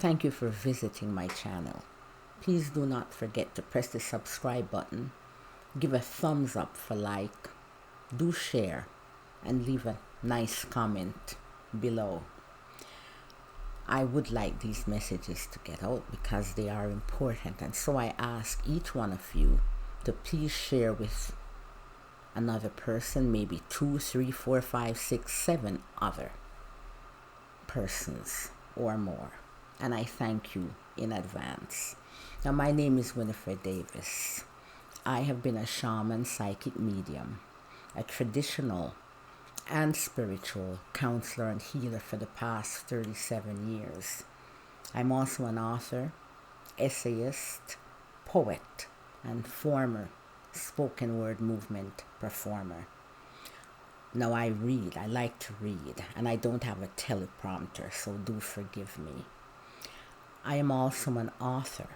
Thank you for visiting my channel. Please do not forget to press the subscribe button, give a thumbs up for like, do share, and leave a nice comment below. I would like these messages to get out because they are important, and so I ask each one of you to please share with another person, maybe 2, 3, 4, 5, 6, 7 other persons or more. And I thank you in advance. Now, my name is Winifred Davis. I have been a shaman, psychic medium, a traditional and spiritual counselor and healer for the past 37 years. I'm also an author, essayist, poet, and former spoken word movement performer. Now I like to read, and I don't have a teleprompter, so do forgive me. I am also an author,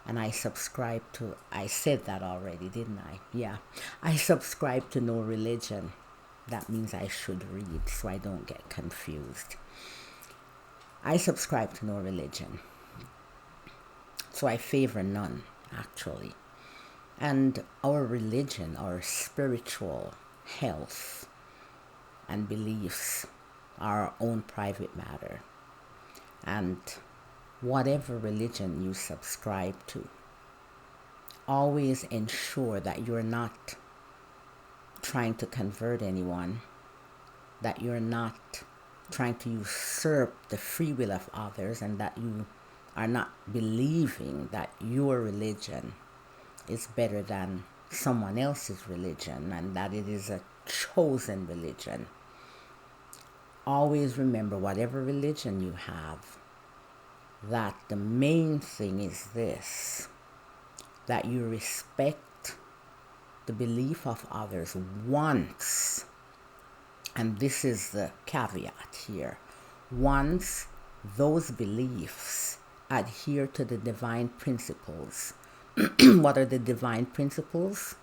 and I subscribe to, I said that already, didn't I? Yeah, I subscribe to no religion. That means I should read so I don't get confused. I subscribe to no religion, so I favor none, actually. And our religion, our spiritual health and beliefs are our own private matter. And whatever religion you subscribe to, always ensure that you're not trying to convert anyone, that you're not trying to usurp the free will of others, and that you are not believing that your religion is better than someone else's religion and that it is a chosen religion. Always remember, whatever religion you have, that the main thing is this, that you respect the belief of others once, and this is the caveat here, once those beliefs adhere to the divine principles. What are the divine principles?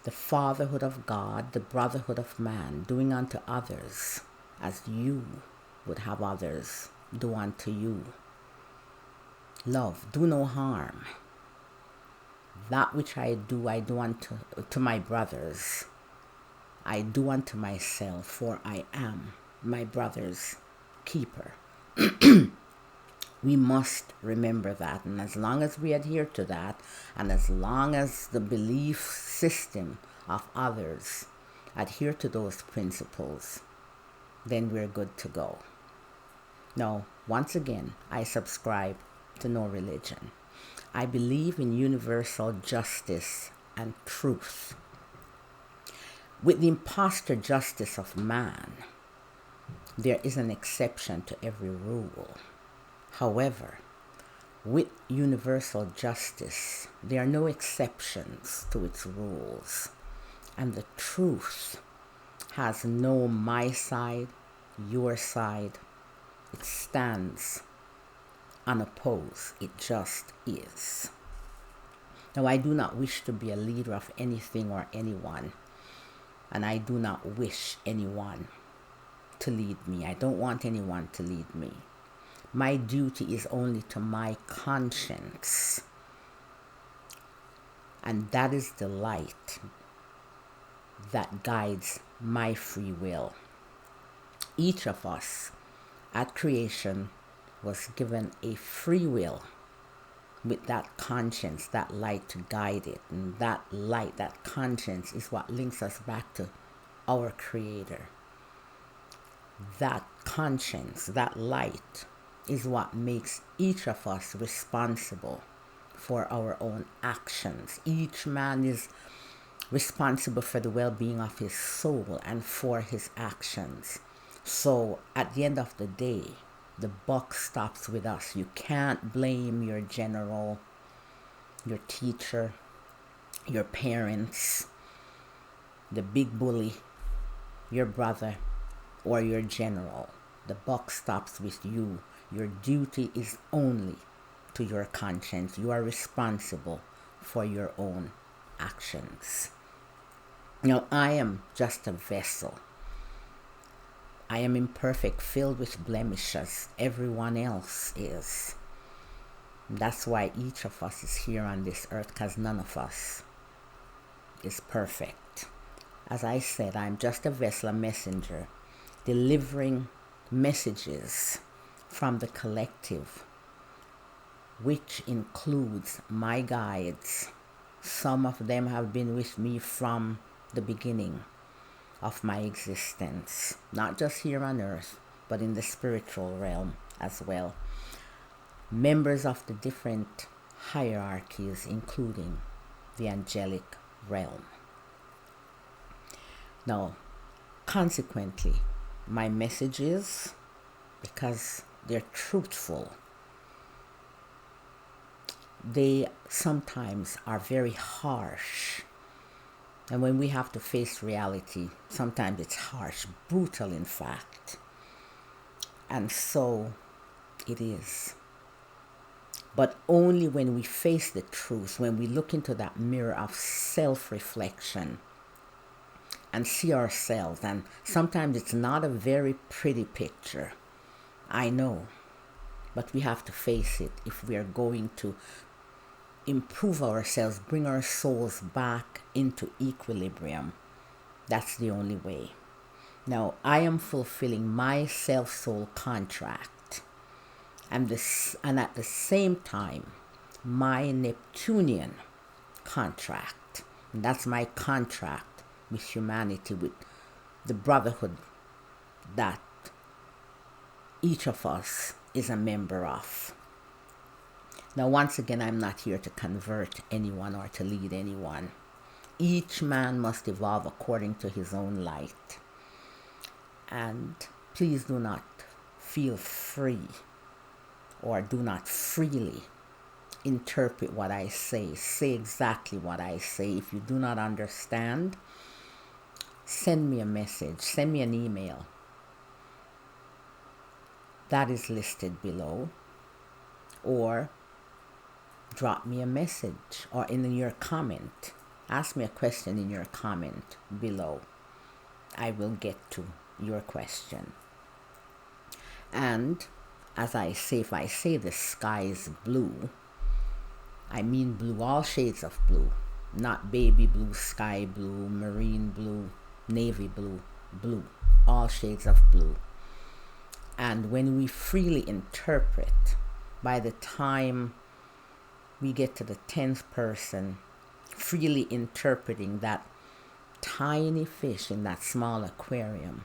The fatherhood of God, the brotherhood of man, doing unto others as you would have others do unto you. Love, do no harm. That which I do unto my brothers, I do unto myself, for I am my brother's keeper. We must remember that, and as long as we adhere to that, and as long as the belief system of others adhere to those principles, then we're good to go. Now, once again, I subscribe to no religion. I believe in universal justice and truth. With the imposter justice of man, there is an exception to every rule. However, with universal justice, there are no exceptions to its rules, and the truth has no my side, your side. It stands unopposed. It just is. Now, I do not wish to be a leader of anything or anyone, and I do not wish anyone to lead me. I don't want anyone to lead me. My duty is only to my conscience, and that is the light that guides my free will. Each of us at creation was given a free will with that conscience, that light to guide it, and that light, that conscience is what links us back to our Creator. That conscience, that light, is what makes each of us responsible for our own actions. Each man is responsible for the well-being of his soul and for his actions. So at the end of the day, the buck stops with us. You can't blame your general, your teacher, your parents, the big bully, your brother, or your general. The buck stops with you. Your duty is only to your conscience. You are responsible for your own actions. Now, I am just a vessel. I am imperfect, filled with blemishes. Everyone else is. That's why each of us is here on this earth, because none of us is perfect. As I said, I'm just a vessel, a messenger, delivering messages from the collective, which includes my guides. Some of them have been with me from the beginning of my existence, not just here on earth, but in the spiritual realm as well. Members of the different hierarchies, including the angelic realm. Now, consequently, my messages, because they're truthful, they sometimes are very harsh. And when we have to face reality, sometimes it's harsh, brutal in fact. And so it is. But only when we face the truth, when we look into that mirror of self-reflection and see ourselves, and sometimes it's not a very pretty picture, I know, but we have to face it if we are going to improve ourselves, bring our souls back into equilibrium. That's the only way. Now, I am fulfilling my self-soul contract, and at the same time, my Neptunian contract. And that's my contract with humanity, with the brotherhood that each of us is a member of. Now, once again, I'm not here to convert anyone or to lead anyone. Each man must evolve according to his own light. And please do not feel free or do not freely interpret what I say. Say exactly what I say. If you do not understand, send me a message, send me an email. That is listed below. Or drop me a message or in your comment. Ask me a question in your comment below. I will get to your question. And as I say, if I say the sky is blue, I mean blue, all shades of blue. Not baby blue, sky blue, marine blue, navy blue, blue. All shades of blue. And when we freely interpret, by the time we get to the 10th person, freely interpreting that tiny fish in that small aquarium,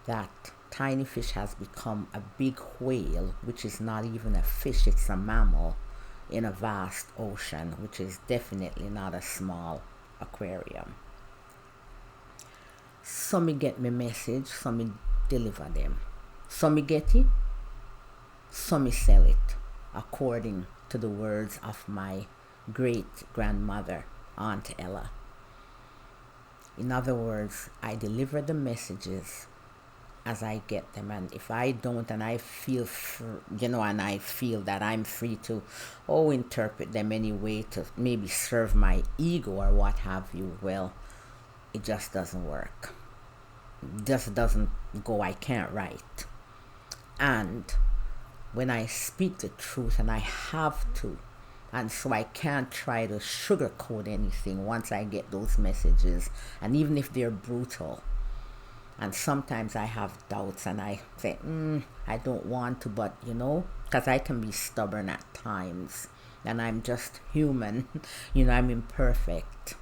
that tiny fish has become a big whale, which is not even a fish, it's a mammal in a vast ocean, which is definitely not a small aquarium. Some me get me message, some me deliver them. Some me get it, some me sell it, according to the words of my great-grandmother, Aunt Ella. In other words, I deliver the messages as I get them, and if I don't, and I feel, and I feel that I'm free to, interpret them anyway to maybe serve my ego or what have you, well, it just doesn't work. It just doesn't go. I can't write. And when I speak the truth, and I have to, and so I can't try to sugarcoat anything once I get those messages, and even if they're brutal, and sometimes I have doubts and I say, I don't want to, but because I can be stubborn at times, and I'm just human, I'm imperfect.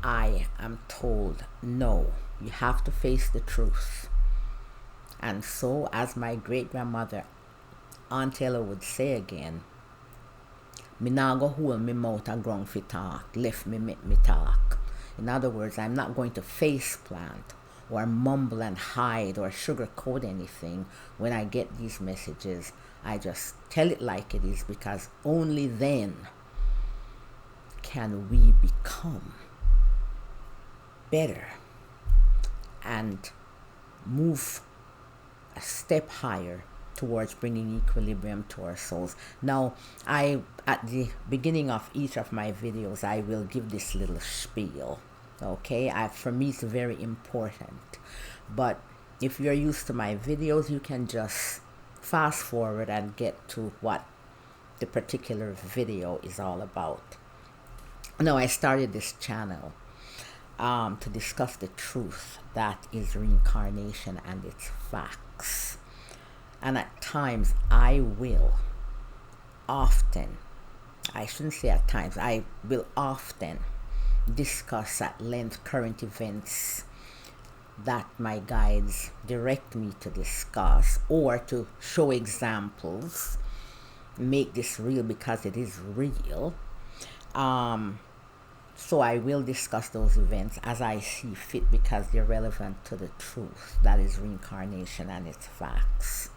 I am told, no, you have to face the truth. And so, as my great-grandmother, Aunt Ella, would say again, me nah go hold me mouth a ground fi talk, left me make me talk. In other words, I'm not going to face plant or mumble and hide or sugarcoat anything when I get these messages. I just tell it like it is, because only then can we become better and move a step higher towards bringing equilibrium to our souls. Now, at the beginning of each of my videos, I will give this little spiel. Okay, for me it's very important. But if you're used to my videos, you can just fast forward and get to what the particular video is all about. Now, I started this channel to discuss the truth that is reincarnation and its facts. And at times I will often, I shouldn't say at times, I will often discuss at length current events that my guides direct me to discuss, or to show examples, make this real because it is real. So I will discuss those events as I see fit because they're relevant to the truth that is reincarnation and its facts.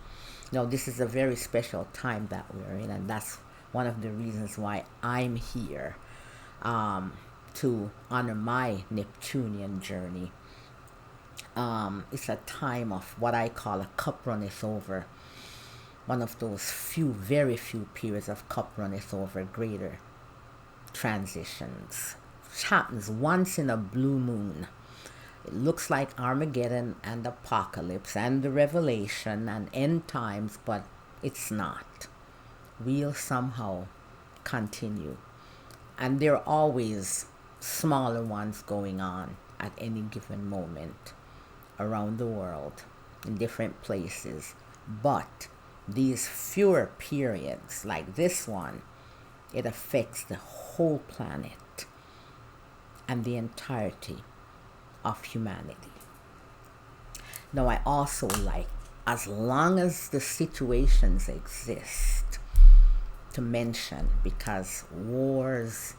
Now, this is a very special time that we're in, and that's one of the reasons why I'm here, to honor my Neptunian journey. It's a time of what I call a cup runneth over. One of those very few periods of cup runneth over, greater transitions. Which happens once in a blue moon. It looks like Armageddon and Apocalypse and the Revelation and end times, but it's not. We'll somehow continue. And there are always smaller ones going on at any given moment around the world in different places. But these fewer periods, like this one, it affects the whole planet and the entirety of humanity. Now, I also like, as long as the situations exist, to mention, because wars,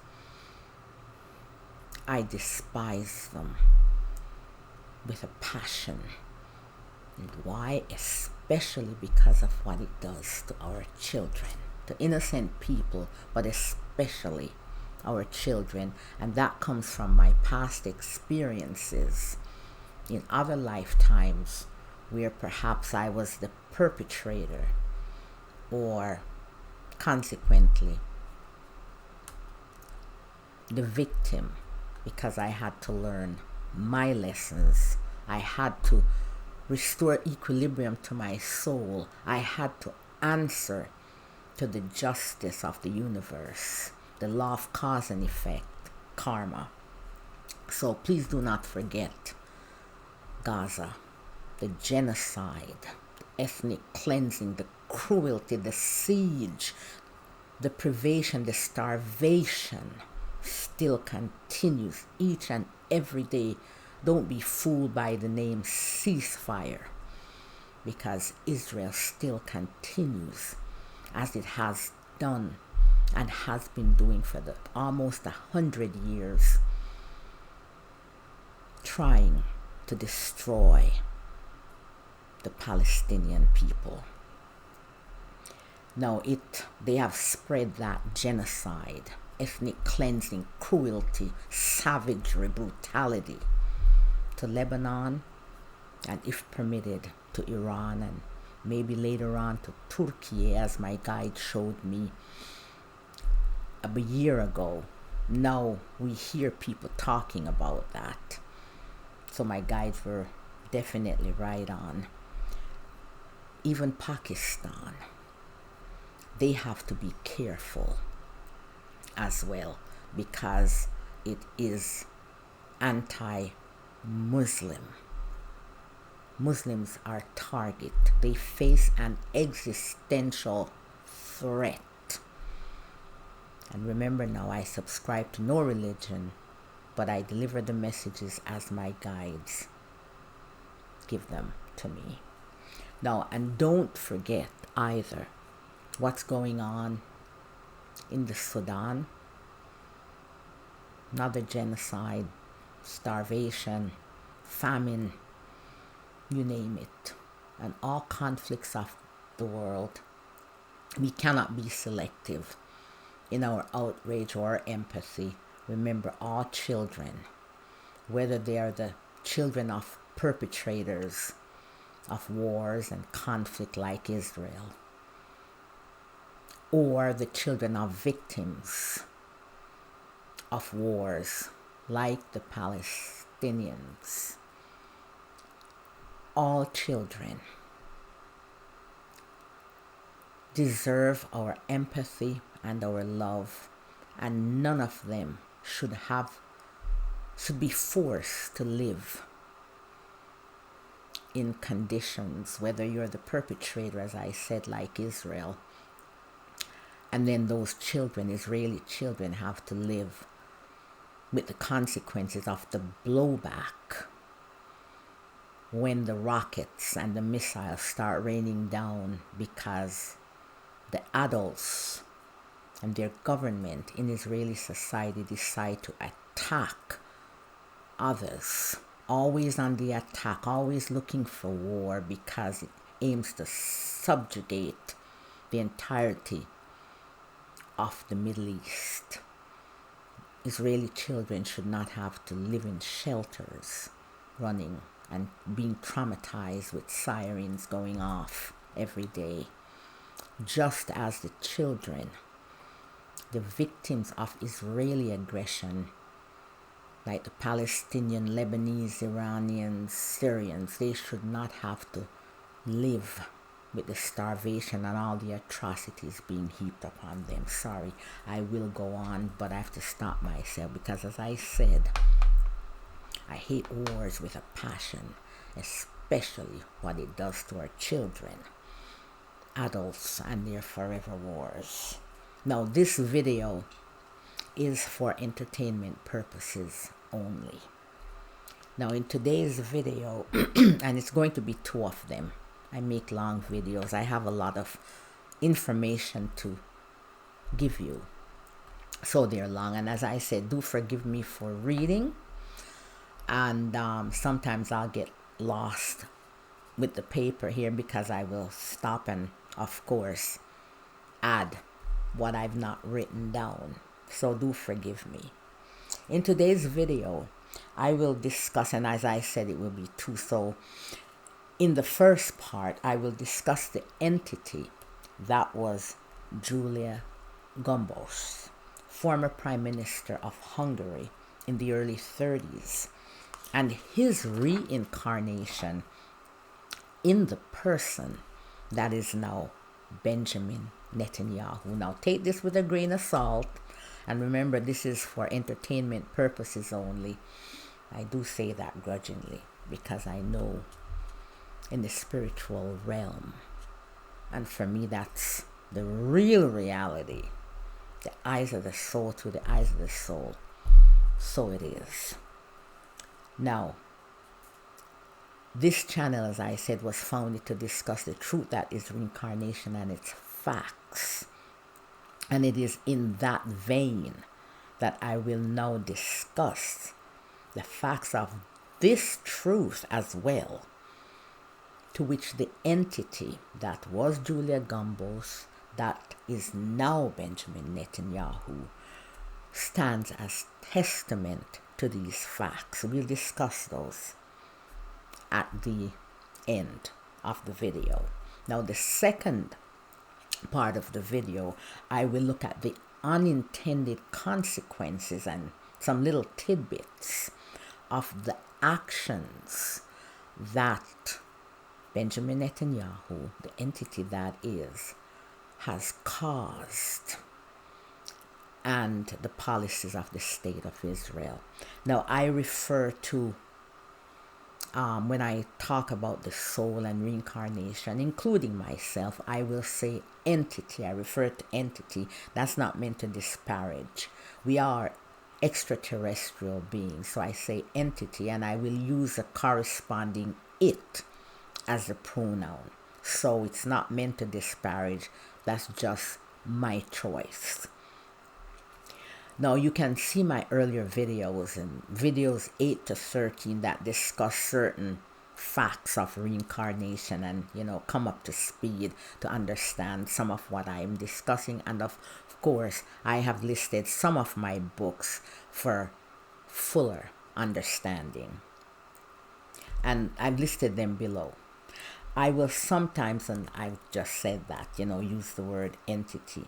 I despise them with a passion. And why? Especially because of what it does to our children, to innocent people, but especially our children. And that comes from my past experiences in other lifetimes where perhaps I was the perpetrator, or consequently the victim, because I had to learn my lessons. I had to restore equilibrium to my soul. I had to answer to the justice of the universe, the law of cause and effect, karma. So please do not forget Gaza, the genocide, the ethnic cleansing, the cruelty, the siege, the privation, the starvation still continues each and every day. Don't be fooled by the name ceasefire, because Israel still continues, as it has done and has been doing for almost 100 years, trying to destroy the Palestinian people. Now they have spread that genocide, ethnic cleansing, cruelty, savagery, brutality to Lebanon, and if permitted to Iran, and maybe later on to Turkey, as my guide showed me a year ago. Now we hear people talking about that. So my guides were definitely right on. Even Pakistan, they have to be careful as well, because it is anti-Muslim. Muslims are target. They face an existential threat. And remember now, I subscribe to no religion, but I deliver the messages as my guides give them to me. Now, and don't forget either what's going on in the Sudan. Another genocide, starvation, famine, you name it. And all conflicts of the world. We cannot be selective in our outrage or empathy. Remember, all children, whether they are the children of perpetrators of wars and conflict like Israel, or the children of victims of wars like the Palestinians, all children deserve our empathy and our love, and none of them should be forced to live in conditions, whether you're the perpetrator, as I said, like Israel, and then those children, Israeli children, have to live with the consequences of the blowback when the rockets and the missiles start raining down, because the adults and their government in Israeli society decide to attack others, always on the attack, always looking for war, because it aims to subjugate the entirety of the Middle East. Israeli children should not have to live in shelters, running and being traumatized with sirens going off every day, just as the children, the victims of Israeli aggression, like the Palestinian, Lebanese, Iranians, Syrians, they should not have to live with the starvation and all the atrocities being heaped upon them. Sorry, I will go on, but I have to stop myself, because as I said, I hate wars with a passion, especially what it does to our children, adults, and their forever wars. Now, this video is for entertainment purposes only. Now, in today's video, and it's going to be 2 of them. I make long videos. I have a lot of information to give you, so they're long. And as I said, do forgive me for reading, and sometimes I'll get lost with the paper here, because I will stop and, of course, add what I've not written down. So do forgive me. In today's video, I will discuss, and as I said, it will be 2. So in the first part, I will discuss the entity that was Gyula Gombos, former Prime Minister of Hungary in the early 30s, and his reincarnation in the person that is now Benjamin Netanyahu. Now, take this with a grain of salt, and remember, this is for entertainment purposes only. I do say that grudgingly, because I know in the spiritual realm, and for me, that's the real reality, the eyes of the soul to the eyes of the soul. So it is. Now, this channel, as I said, was founded to discuss the truth that is reincarnation and its facts. And it is in that vein that I will now discuss the facts of this truth as well, to which the entity that was Gyula Gombos, that is now Benjamin Netanyahu, stands as testament to these facts. We'll discuss those at the end of the video. Now, the second part of the video, I will look at the unintended consequences and some little tidbits of the actions that Benjamin Netanyahu, the entity that is, has caused, and the policies of the state of Israel. Now, I refer to, when I talk about the soul and reincarnation, including myself, I will say entity. I refer to entity. That's not meant to disparage. We are extraterrestrial beings, so I say entity, and I will use a corresponding it as a pronoun. So it's not meant to disparage. That's just my choice. Now, you can see my earlier videos, and videos 8 to 13, that discuss certain facts of reincarnation, and come up to speed to understand some of what I am discussing. And of course, I have listed some of my books for fuller understanding, and I've listed them below. I will sometimes, and I've just said that, use the word entity.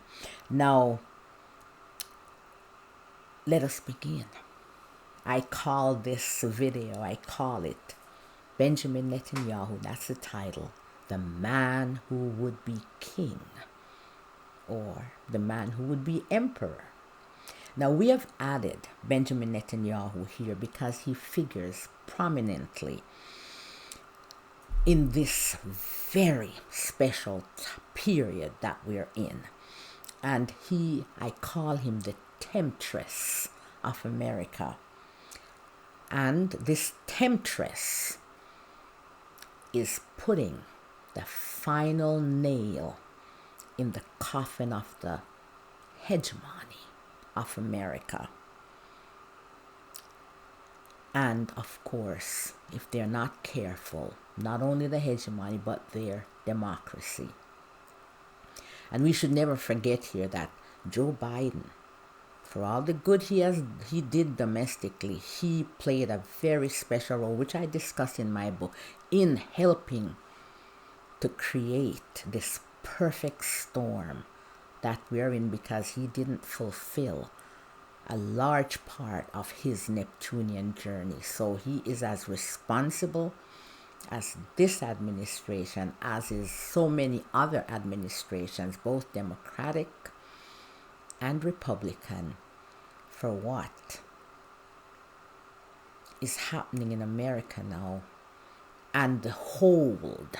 Now, let us begin. I call this video, I call it Benjamin Netanyahu, that's the title, the man who would be king, or the man who would be emperor. Now we have added Benjamin Netanyahu here because he figures prominently in this very special period that we're in. And I call him the temptress of America. And this temptress is putting the final nail in the coffin of the hegemony of America. And of course, if they're not careful, not only the hegemony, but their democracy. And we should never forget here that Joe Biden, for all the good he did domestically, he played a very special role, which I discuss in my book, in helping to create this perfect storm that we're in, because he didn't fulfill a large part of his Neptunian journey. So he is as responsible as this administration, as is so many other administrations, both Democratic and Republican, for what is happening in America now, and the hold,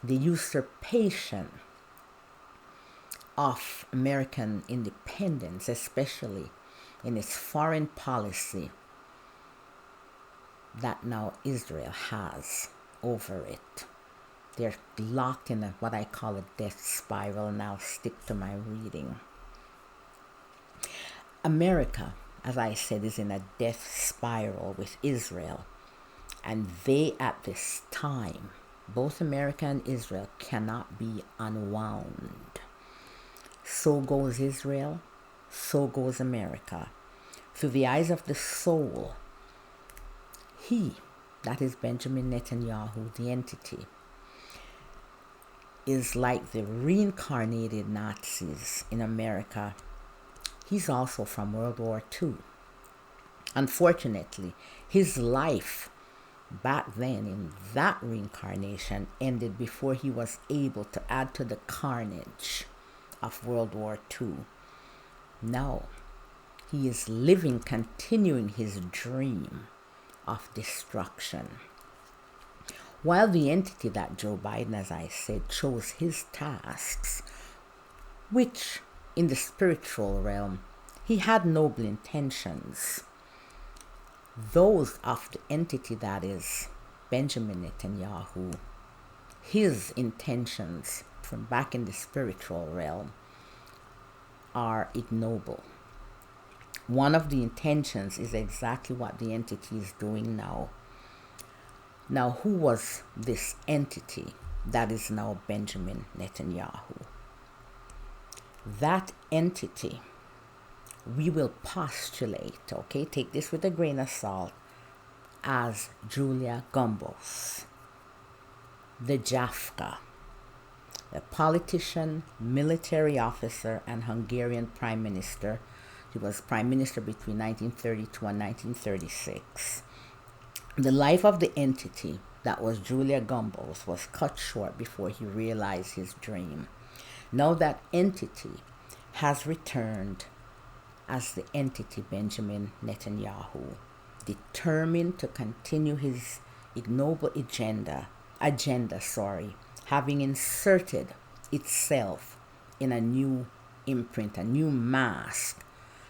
the usurpation of American independence, especially in its foreign policy, that now Israel has over it. They're locked in what I call a death spiral, and I'll stick to my reading. America, as I said, is in a death spiral with Israel, and they at this time, both America and Israel, cannot be unwound. So goes Israel, so goes America. Through the eyes of the soul, he, that is Benjamin Netanyahu, the entity, is like the reincarnated Nazis in America. He's also from World War II. Unfortunately, his life back then in that reincarnation ended before he was able to add to the carnage of World War II. Now, he is living, continuing his dream of destruction. While the entity that Joe Biden, as I said, chose his tasks, which in the spiritual realm, he had noble intentions, those of the entity that is Benjamin Netanyahu, his intentions from back in the spiritual realm are ignoble. One of the intentions is exactly what the entity is doing now. Now, who was this entity that is now Benjamin Netanyahu? That entity, we will postulate, okay, take this with a grain of salt, as Gyula Gombos, the Jafka, a politician, military officer, and Hungarian prime minister. He was prime minister between 1932 and 1936. The life of the entity that was Gyula Gombos was cut short before he realized his dream. Now that entity has returned as the entity Benjamin Netanyahu, determined to continue his ignoble agenda, having inserted itself in a new imprint, a new mask.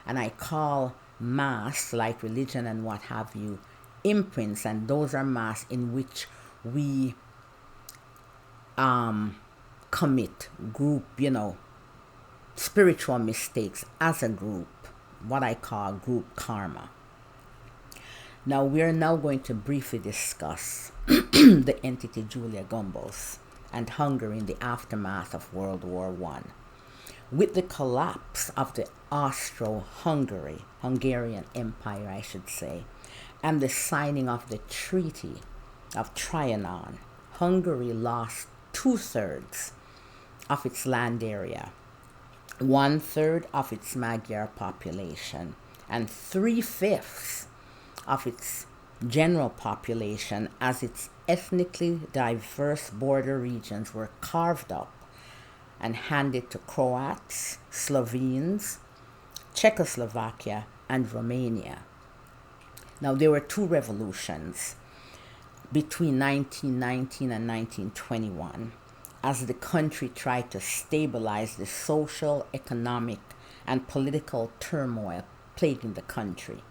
And I call masks, like religion and what have you, imprints, and those are masks in which we commit group, spiritual mistakes as a group, what I call group karma. Now we're now going to briefly discuss the entity Gyula Gombos and Hungary in the aftermath of World War I. With the collapse of the Hungarian Empire, I should say, and the signing of the Treaty of Trianon, Hungary lost 2/3 of its land area, 1/3 of its Magyar population, and 3/5 of its general population, as its ethnically diverse border regions were carved up and handed to Croats, Slovenes, Czechoslovakia, and Romania. Now, there were two revolutions between 1919 and 1921 as the country tried to stabilize the social, economic, and political turmoil plaguing the country.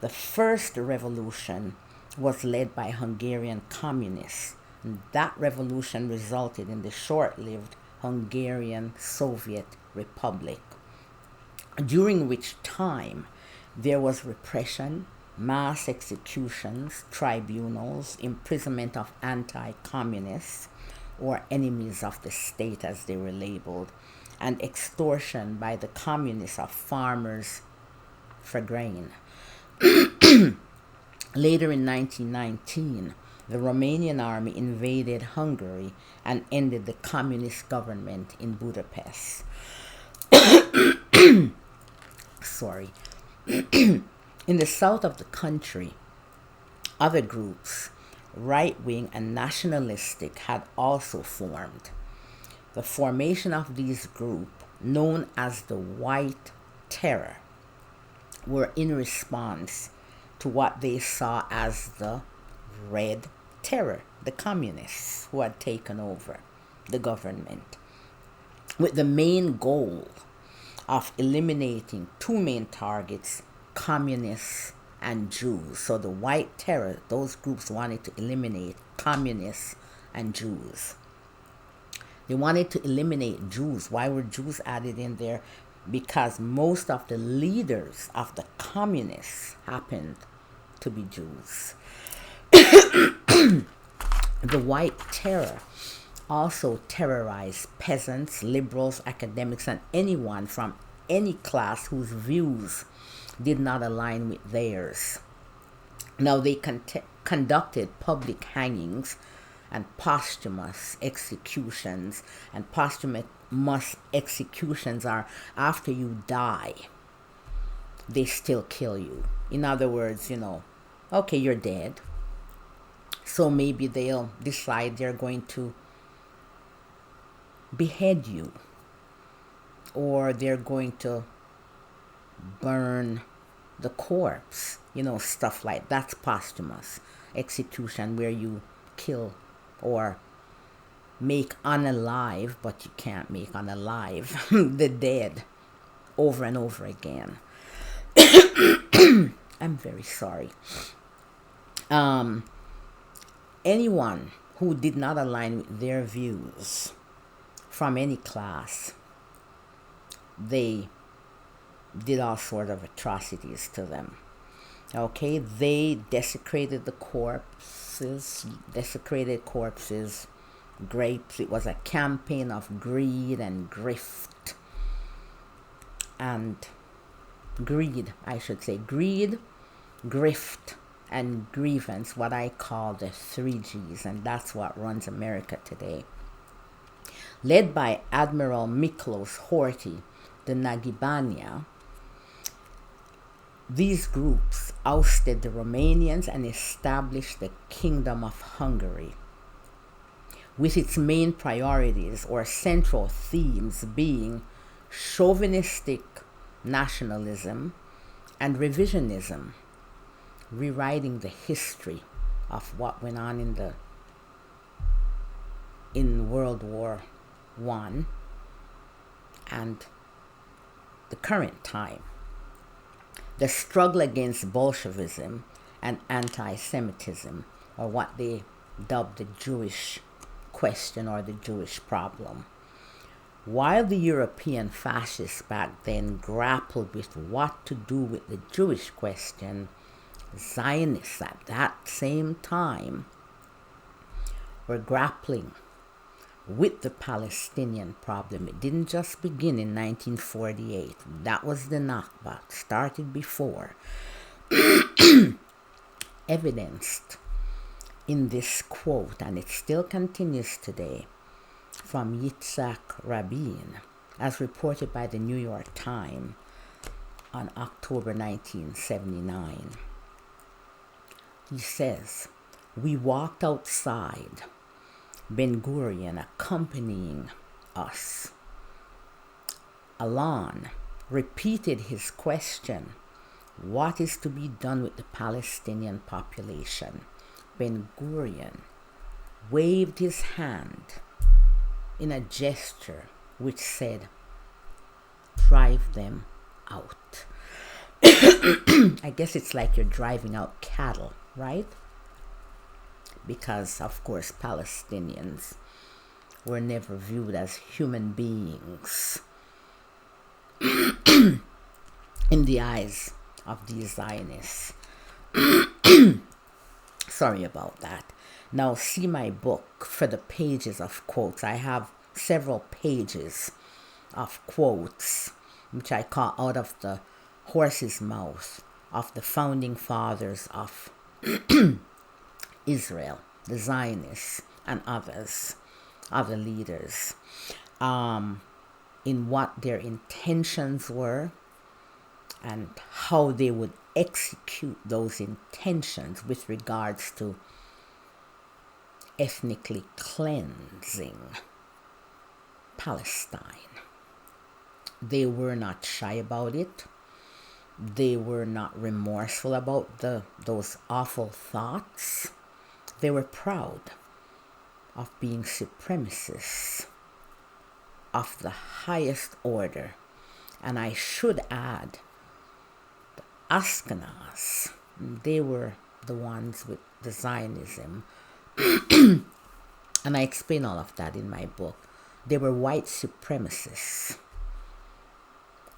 The first revolution was led by Hungarian communists, and that revolution resulted in the short-lived Hungarian Soviet Republic, during which time there was repression, mass executions, tribunals, imprisonment of anti-communists or enemies of the state as they were labeled, and extortion by the communists of farmers for grain. Later in 1919, the Romanian army invaded Hungary and ended the communist government in Budapest. Sorry. In the south of the country, other groups, right-wing and nationalistic, had also formed. The formation of these groups, known as the White Terror, were in response to what they saw as the Red Terror, the communists who had taken over the government, with the main goal of eliminating two main targets, communists and Jews. So the White Terror, those groups wanted to eliminate communists and Jews. They wanted to eliminate Jews. Why were Jews added in there? Because most of the leaders of the communists happened to be Jews. The White Terror also terrorized peasants, liberals, academics, and anyone from any class whose views did not align with theirs. Now, they conducted public hangings and posthumous executions. And posthumous executions are after you die, they still kill you. In other words, okay, you're dead. So maybe they'll decide they're going to behead you, or they're going to burn the corpse, stuff like that's posthumous execution, where you kill or make unalive, but you can't make unalive the dead over and over again. I'm very sorry. Anyone who did not align with their views from any class, they did all sorts of atrocities to them. Okay, they desecrated corpses, grapes. It was a campaign of greed and grift. And greed, grift, and grievance, what I call the 3 Gs, and that's what runs America today. Led by Admiral Miklos Horthy, the Nagibania, these groups ousted the Romanians and established the Kingdom of Hungary, with its main priorities or central themes being chauvinistic nationalism and revisionism, rewriting the history of what went on in World War I and the current time. The struggle against Bolshevism and anti-Semitism, or what they dubbed the Jewish question or the Jewish problem. While the European fascists back then grappled with what to do with the Jewish question, Zionists at that same time were grappling with the Palestinian problem. It didn't just begin in 1948. That was the Nakba. It started before. Evidenced in this quote, and it still continues today, from Yitzhak Rabin, as reported by the New York Times on October 1979. He says, we walked outside, Ben Gurion accompanying us. Alon repeated his question, what is to be done with the Palestinian population? Ben Gurion waved his hand in a gesture which said, drive them out. I guess it's like you're driving out cattle, right? Because, of course, Palestinians were never viewed as human beings in the eyes of these Zionists. Sorry about that. Now, see my book for the pages of quotes. I have several pages of quotes, which I caught out of the horse's mouth of the founding fathers of Israel, the Zionists, and others, other leaders, in what their intentions were and how they would execute those intentions with regards to ethnically cleansing Palestine. They were not shy about it. They were not remorseful about those awful thoughts. They were proud of being supremacists of the highest order. And I should add, the Ashkenaz, they were the ones with the Zionism. And I explain all of that in my book. They were white supremacists,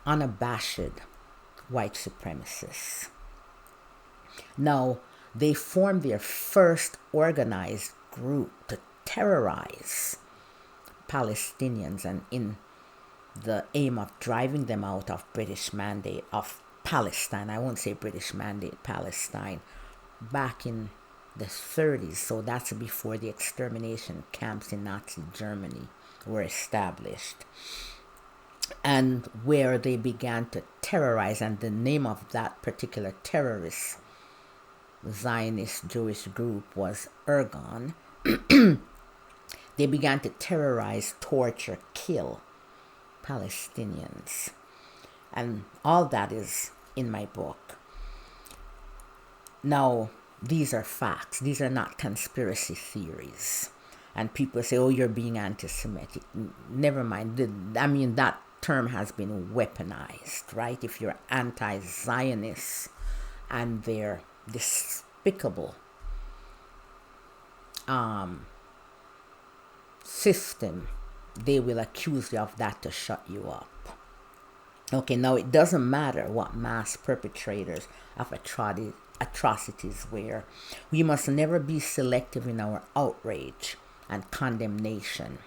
unabashed white supremacists. Now, they formed their first organized group to terrorize Palestinians, and in the aim of driving them out of British Mandate of Palestine. I won't say British Mandate Palestine. Back in the 30s, so that's before the extermination camps in Nazi Germany were established, and where they began to terrorize, and the name of that particular terrorist Zionist Jewish group was Aryan. They began to terrorize, torture, kill Palestinians, and all that is in my book. Now, these are facts. These are not conspiracy theories. And people say, oh, you're being anti-Semitic. Never mind. That term has been weaponized, right? If you're anti-Zionist and their despicable system, they will accuse you of that to shut you up. Okay, now it doesn't matter what mass perpetrators of atrocities were. We must never be selective in our outrage and condemnation.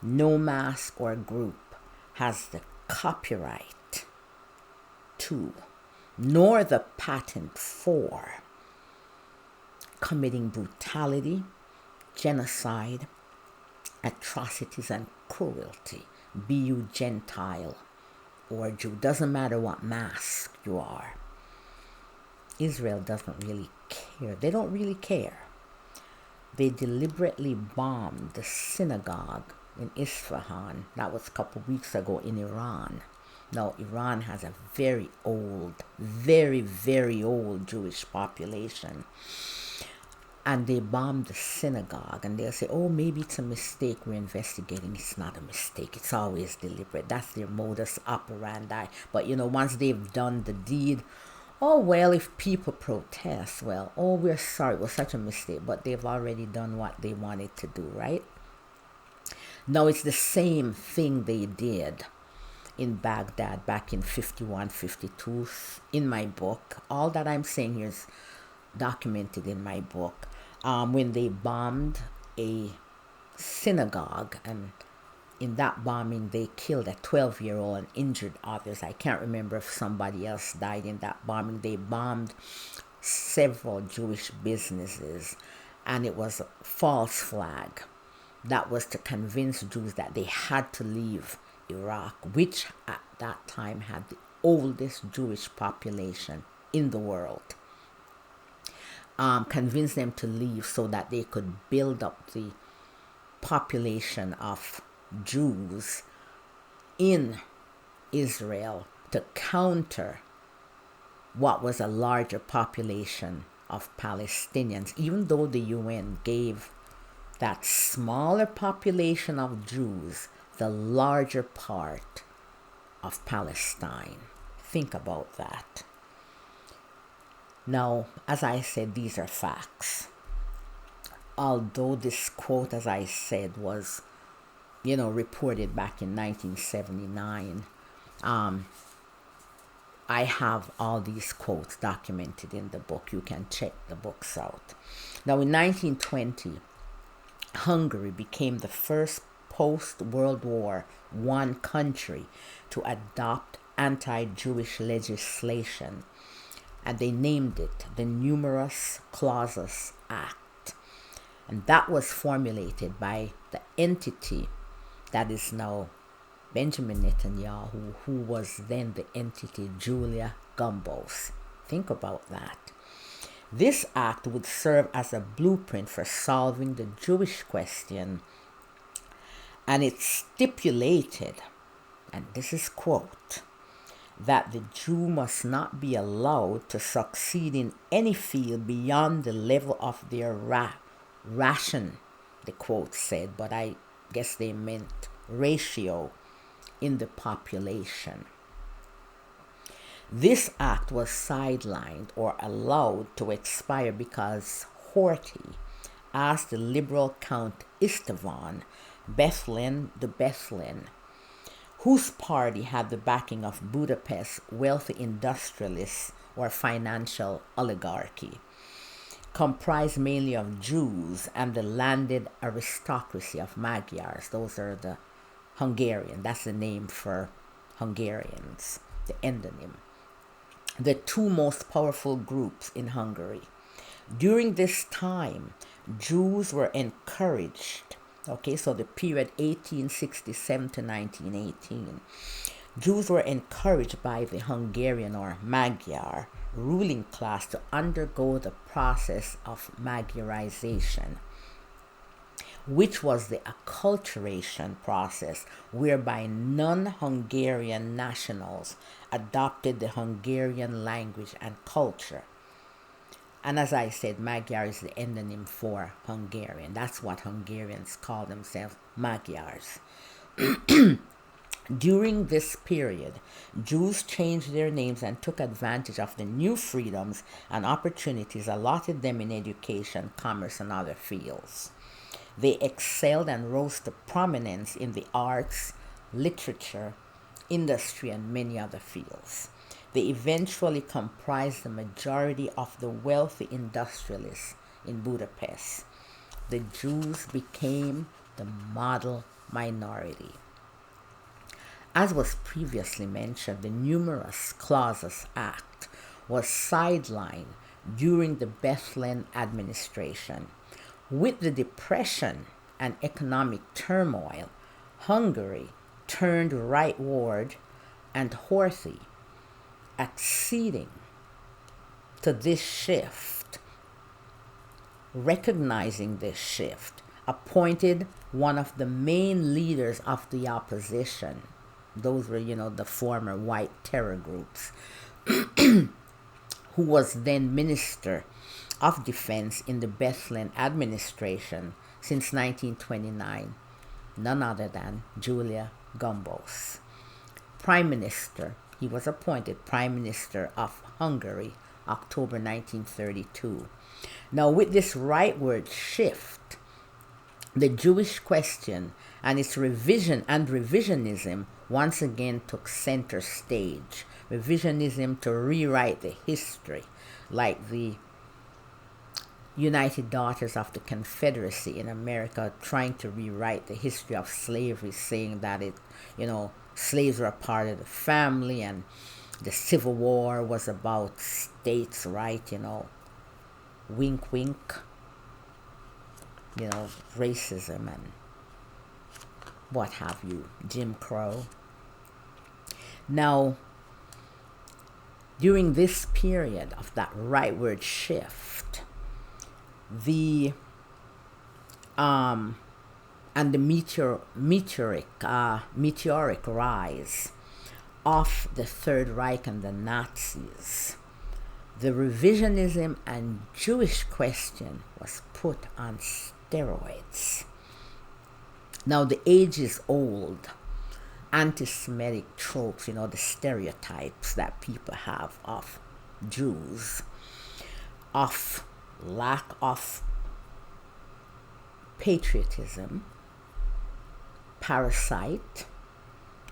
No mass or group has the copyright to, nor the patent for, committing brutality, genocide, atrocities, and cruelty, be you Gentile or Jew. Doesn't matter what mask you are. Israel doesn't really care. They don't really care. They deliberately bombed the synagogue in Isfahan. That was a couple weeks ago in Iran. Now, Iran has a very old, very, very old Jewish population. And they bombed the synagogue, and they'll say, oh, maybe it's a mistake, we're investigating. It's not a mistake. It's always deliberate. That's their modus operandi. But, once they've done the deed, oh, well, if people protest, well, oh, we're sorry, it was such a mistake. But they've already done what they wanted to do, right? Now, it's the same thing they did in Baghdad back in 51, 52, in my book. All that I'm saying here is documented in my book. When they bombed a synagogue, and in that bombing they killed a 12-year-old and injured others. I can't remember if somebody else died in that bombing. They bombed several Jewish businesses, and it was a false flag that was to convince Jews that they had to leave Iraq, which at that time had the oldest Jewish population in the world. convince them to leave so that they could build up the population of Jews in Israel to counter what was a larger population of Palestinians, even though the UN gave that smaller population of Jews the larger part of Palestine. Think about that. Now, as I said, these are facts. Although this quote, as I said, was, reported back in 1979, I have all these quotes documented in the book. You can check the books out. Now, in 1920, Hungary became the first post-World War I country to adopt anti-Jewish legislation, and they named it the Numerous Clauses Act. And that was formulated by the entity that is now Benjamin Netanyahu, who was then the entity Gyula Gombos. Think about that. This act would serve as a blueprint for solving the Jewish question, and it stipulated, and this is quote, that the Jew must not be allowed to succeed in any field beyond the level of their ration, the quote said, but I guess they meant ratio in the population. This act was sidelined or allowed to expire because Horthy asked the liberal Count Istvan Bedfellows, whose party had the backing of Budapest's wealthy industrialists or financial oligarchy, comprised mainly of Jews and the landed aristocracy of Magyars. Those are the Hungarian, that's the name for Hungarians, the endonym. The two most powerful groups in Hungary. During this time, Jews were encouraged, so the period 1867 to 1918, Jews were encouraged by the Hungarian or Magyar ruling class to undergo the process of Magyarization, which was the acculturation process whereby non-Hungarian nationals adopted the Hungarian language and culture. And as I said, Magyar is the endonym for Hungarian. That's what Hungarians call themselves, Magyars. During this period, Jews changed their names and took advantage of the new freedoms and opportunities allotted them in education, commerce, and other fields. They excelled and rose to prominence in the arts, literature, industry, and many other fields. They eventually comprised the majority of the wealthy industrialists in Budapest. The Jews became the model minority. As was previously mentioned, the Numerous Clauses Act was sidelined during the Bedfellows administration. With the depression and economic turmoil, Hungary turned rightward, and Horthy, acceding to this shift, recognizing this shift, appointed one of the main leaders of the opposition. Those were, the former white terror groups, who was then Minister of Defense in the Bedfellows administration since 1929, none other than Gyula Gombos. Prime Minister, he was appointed Prime Minister of Hungary, October 1932. Now, with this rightward shift, the Jewish question and its revisionism once again took center stage. Revisionism to rewrite the history, like the United Daughters of the Confederacy in America trying to rewrite the history of slavery, saying that slaves were a part of the family and the Civil War was about states' right, wink, wink, racism and what have you, Jim Crow. Now, during this period of that rightward shift, the and the meteoric rise of the Third Reich and the Nazis, the revisionism and Jewish question was put on steroids. Now the age is old anti-Semitic tropes, the stereotypes that people have of Jews, of lack of patriotism, parasite,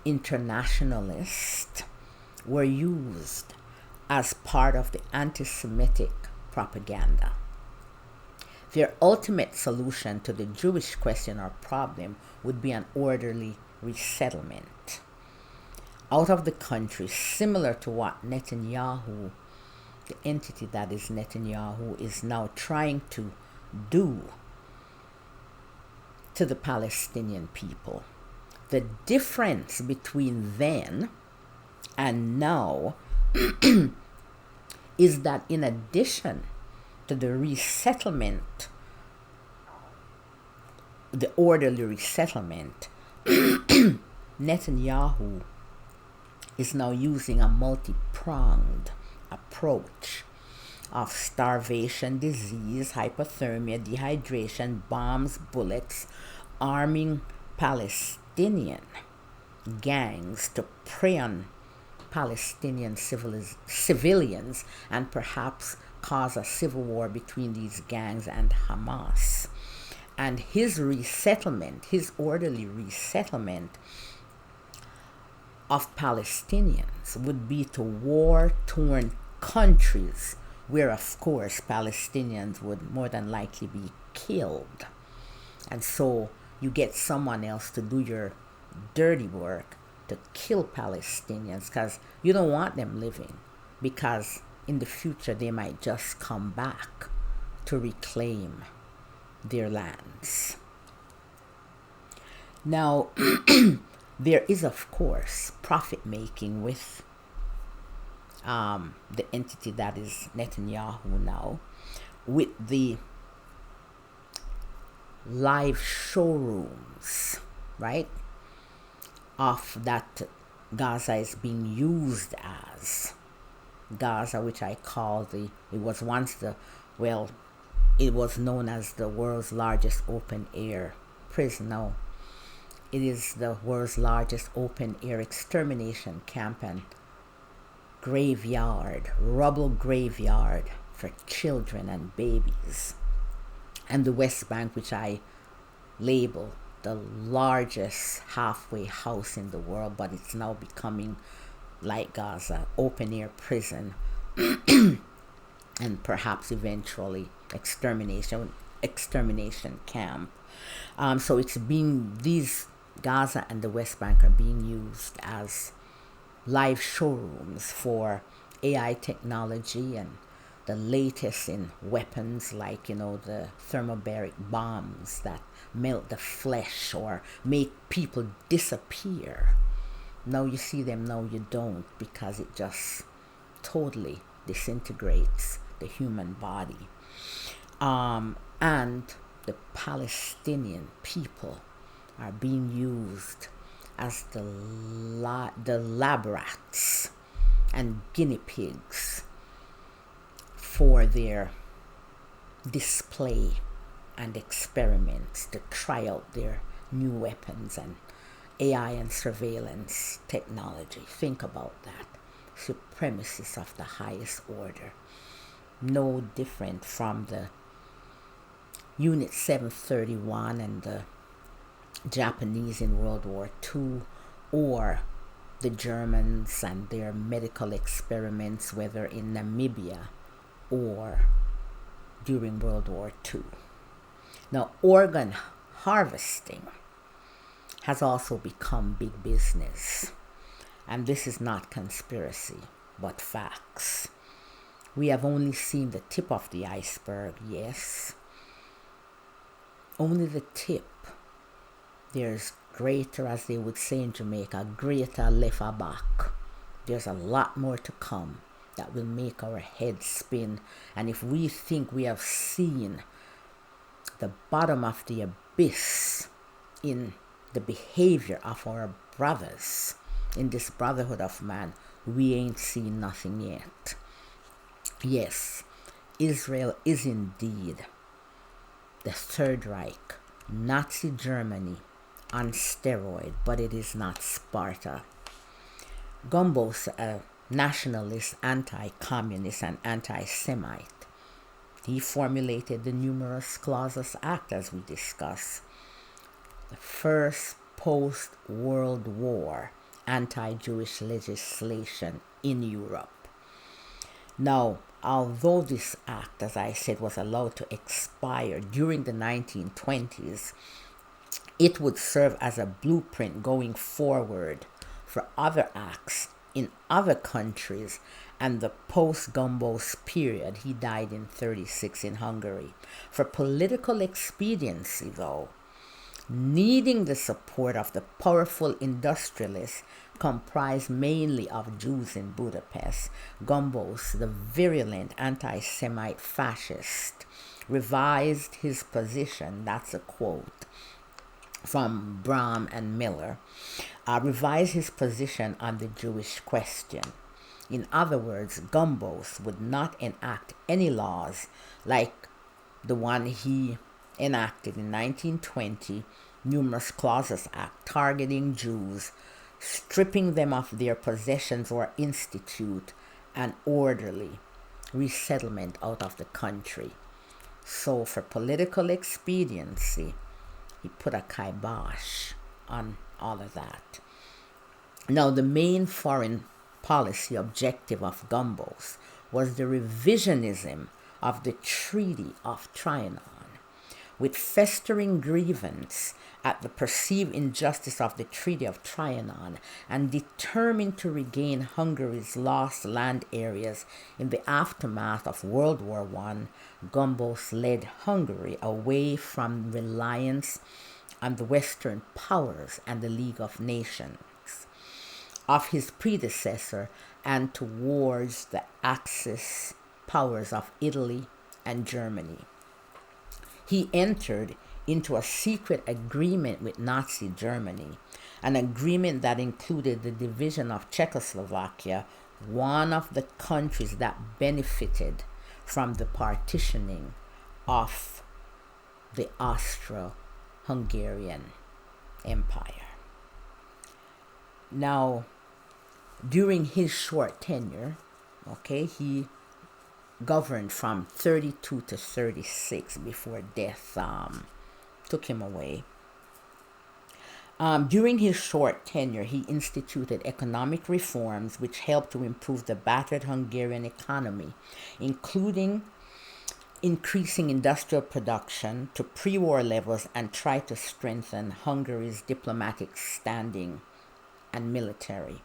internationalist, were used as part of the anti-Semitic propaganda. Their ultimate solution to the Jewish question or problem would be an orderly resettlement out of the country, similar to what Netanyahu, the entity that is Netanyahu, is now trying to do to the Palestinian people. The difference between then and now is that in addition to the resettlement, the orderly resettlement, Netanyahu is now using a multi-pronged approach of starvation, disease, hypothermia, dehydration, bombs, bullets, arming Palestinian gangs to prey on Palestinian civilians and perhaps cause a civil war between these gangs and Hamas. And his resettlement, his orderly resettlement of Palestinians would be to war-torn countries where, of course, Palestinians would more than likely be killed. And so you get someone else to do your dirty work to kill Palestinians because you don't want them living, because in the future they might just come back to reclaim their lands. Now, there is, of course, profit making with the entity that is Netanyahu now, with the live showrooms, right, of that Gaza is being used as. Gaza, which I call it was known as the world's largest open air prison. Now, it is the world's largest open air extermination camp and graveyard, rubble graveyard for children and babies. And the West Bank, which I label the largest halfway house in the world, but it's now becoming like Gaza, open air prison, and perhaps eventually extermination camp. So it's being, these Gaza and the West Bank are being used as live showrooms for AI technology and the latest in weapons, like the thermobaric bombs that melt the flesh or make people disappear. Now you see them, now you don't, because it just totally disintegrates the human body. And the Palestinian people are being used as the lab rats and guinea pigs for their display and experiments to try out their new weapons and AI and surveillance technology. Think about that. Supremacists of the highest order. No different from the Unit 731 and the Japanese in World War II, or the Germans and their medical experiments, whether in Namibia or during World War II. Now, organ harvesting has also become big business. And this is not conspiracy, but facts. We have only seen the tip of the iceberg, yes. Only the tip. There's greater, as they would say in Jamaica, greater left back. There's a lot more to come that will make our heads spin. And if we think we have seen the bottom of the abyss in the behavior of our brothers in this brotherhood of man, we ain't seen nothing yet. Yes, Israel is indeed the Third Reich, Nazi Germany on steroid, but it is not Sparta. Gombos, a nationalist, anti-communist, and anti-Semite, he formulated the numerous clauses act, as we discussed. The first post-World War anti-Jewish legislation in Europe. Now, although this act, as I said, was allowed to expire during the 1920s, it would serve as a blueprint going forward for other acts in other countries and the post-Gombos period. He died in 1936 in Hungary. For political expediency, though, needing the support of the powerful industrialists comprised mainly of Jews in Budapest, Gombos, the virulent anti-Semite fascist, revised his position, that's a quote from Brahm and Miller, revised his position on the Jewish question. In other words, Gombos would not enact any laws like the one he enacted in 1920, Numerous Clauses Act, targeting Jews, stripping them of their possessions, or institute an orderly resettlement out of the country. So for political expediency, he put a kibosh on all of that. Now, the main foreign policy objective of Gombos was the revisionism of the Treaty of Trianon, with festering grievance at the perceived injustice of the Treaty of Trianon, and determined to regain Hungary's lost land areas in the aftermath of World War I, Gombos led Hungary away from reliance on the Western powers and the League of Nations of his predecessor and towards the Axis powers of Italy and Germany. He entered into a secret agreement with Nazi Germany, an agreement that included the division of Czechoslovakia, one of the countries that benefited from the partitioning of the Austro-Hungarian Empire. Now, during his short tenure, he governed from 32 to 36 before death took him away. During his short tenure, he instituted economic reforms which helped to improve the battered Hungarian economy, including increasing industrial production to pre-war levels, and tried to strengthen Hungary's diplomatic standing and military.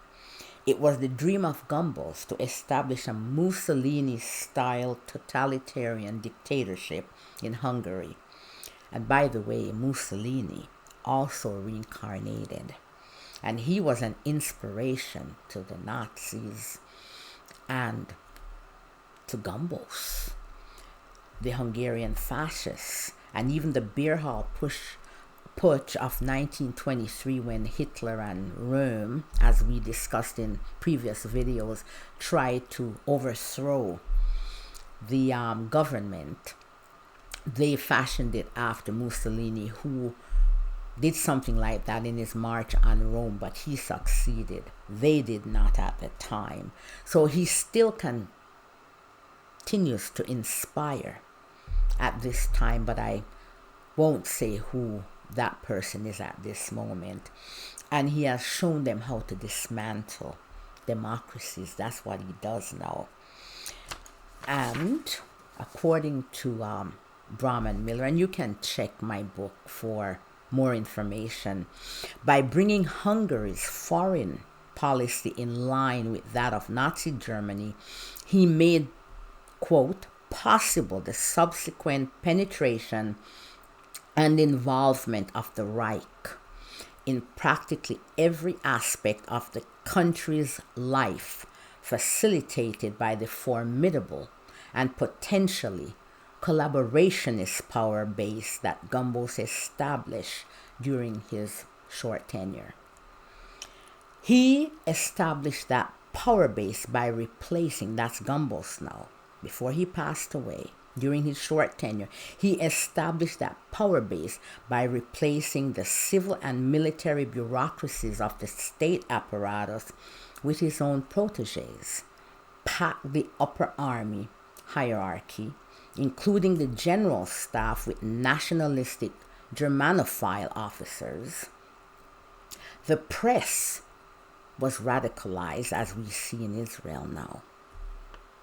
It was the dream of Gombos to establish a Mussolini-style totalitarian dictatorship in Hungary. And by the way, Mussolini also reincarnated. And he was an inspiration to the Nazis and to Gombos, the Hungarian fascists, and even the beer hall putsch of 1923, when Hitler and Rome, as we discussed in previous videos, tried to overthrow the government. They fashioned it after Mussolini, who did something like that in his march on Rome, but he succeeded. They did not at the time. So he still continues to inspire at this time, but I won't say who that person is at this moment. And he has shown them how to dismantle democracies. That's what he does now. And according to Brahm and Miller, and you can check my book for more information, by bringing Hungary's foreign policy in line with that of Nazi Germany, he made, quote, possible the subsequent penetration and involvement of the Reich in practically every aspect of the country's life, facilitated by the formidable and potentially collaborationist power base that Gombos established during his short tenure. He established that power base by replacing, that's Gombos now, before he passed away, during his short tenure, he established that power base by replacing the civil and military bureaucracies of the state apparatus with his own proteges, packed the upper army hierarchy, including the general staff, with nationalistic Germanophile officers. The press was radicalized, as we see in Israel now.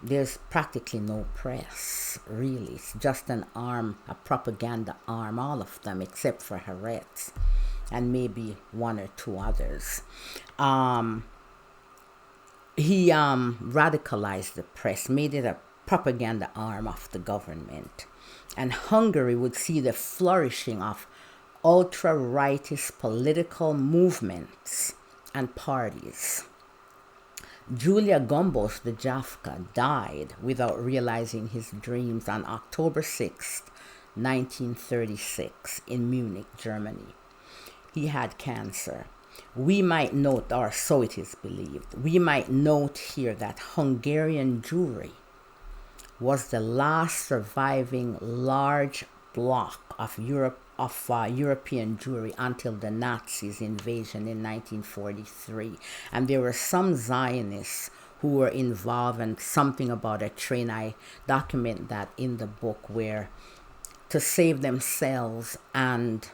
There's practically no press, really. It's just an arm, a propaganda arm, all of them, except for Haaretz and maybe one or two others. He radicalized the press, made it a propaganda arm of the government. And Hungary would see the flourishing of ultra-rightist political movements and parties. Gyula Gombos, the Jafka, died without realizing his dreams on October 6, 1936, in Munich, Germany. He had cancer. We might note, or so it is believed, we might note here that Hungarian Jewry was the last surviving large block of European Jewry until the Nazis' invasion in 1943. And there were some Zionists who were involved in something about a train. I document that in the book, where to save themselves and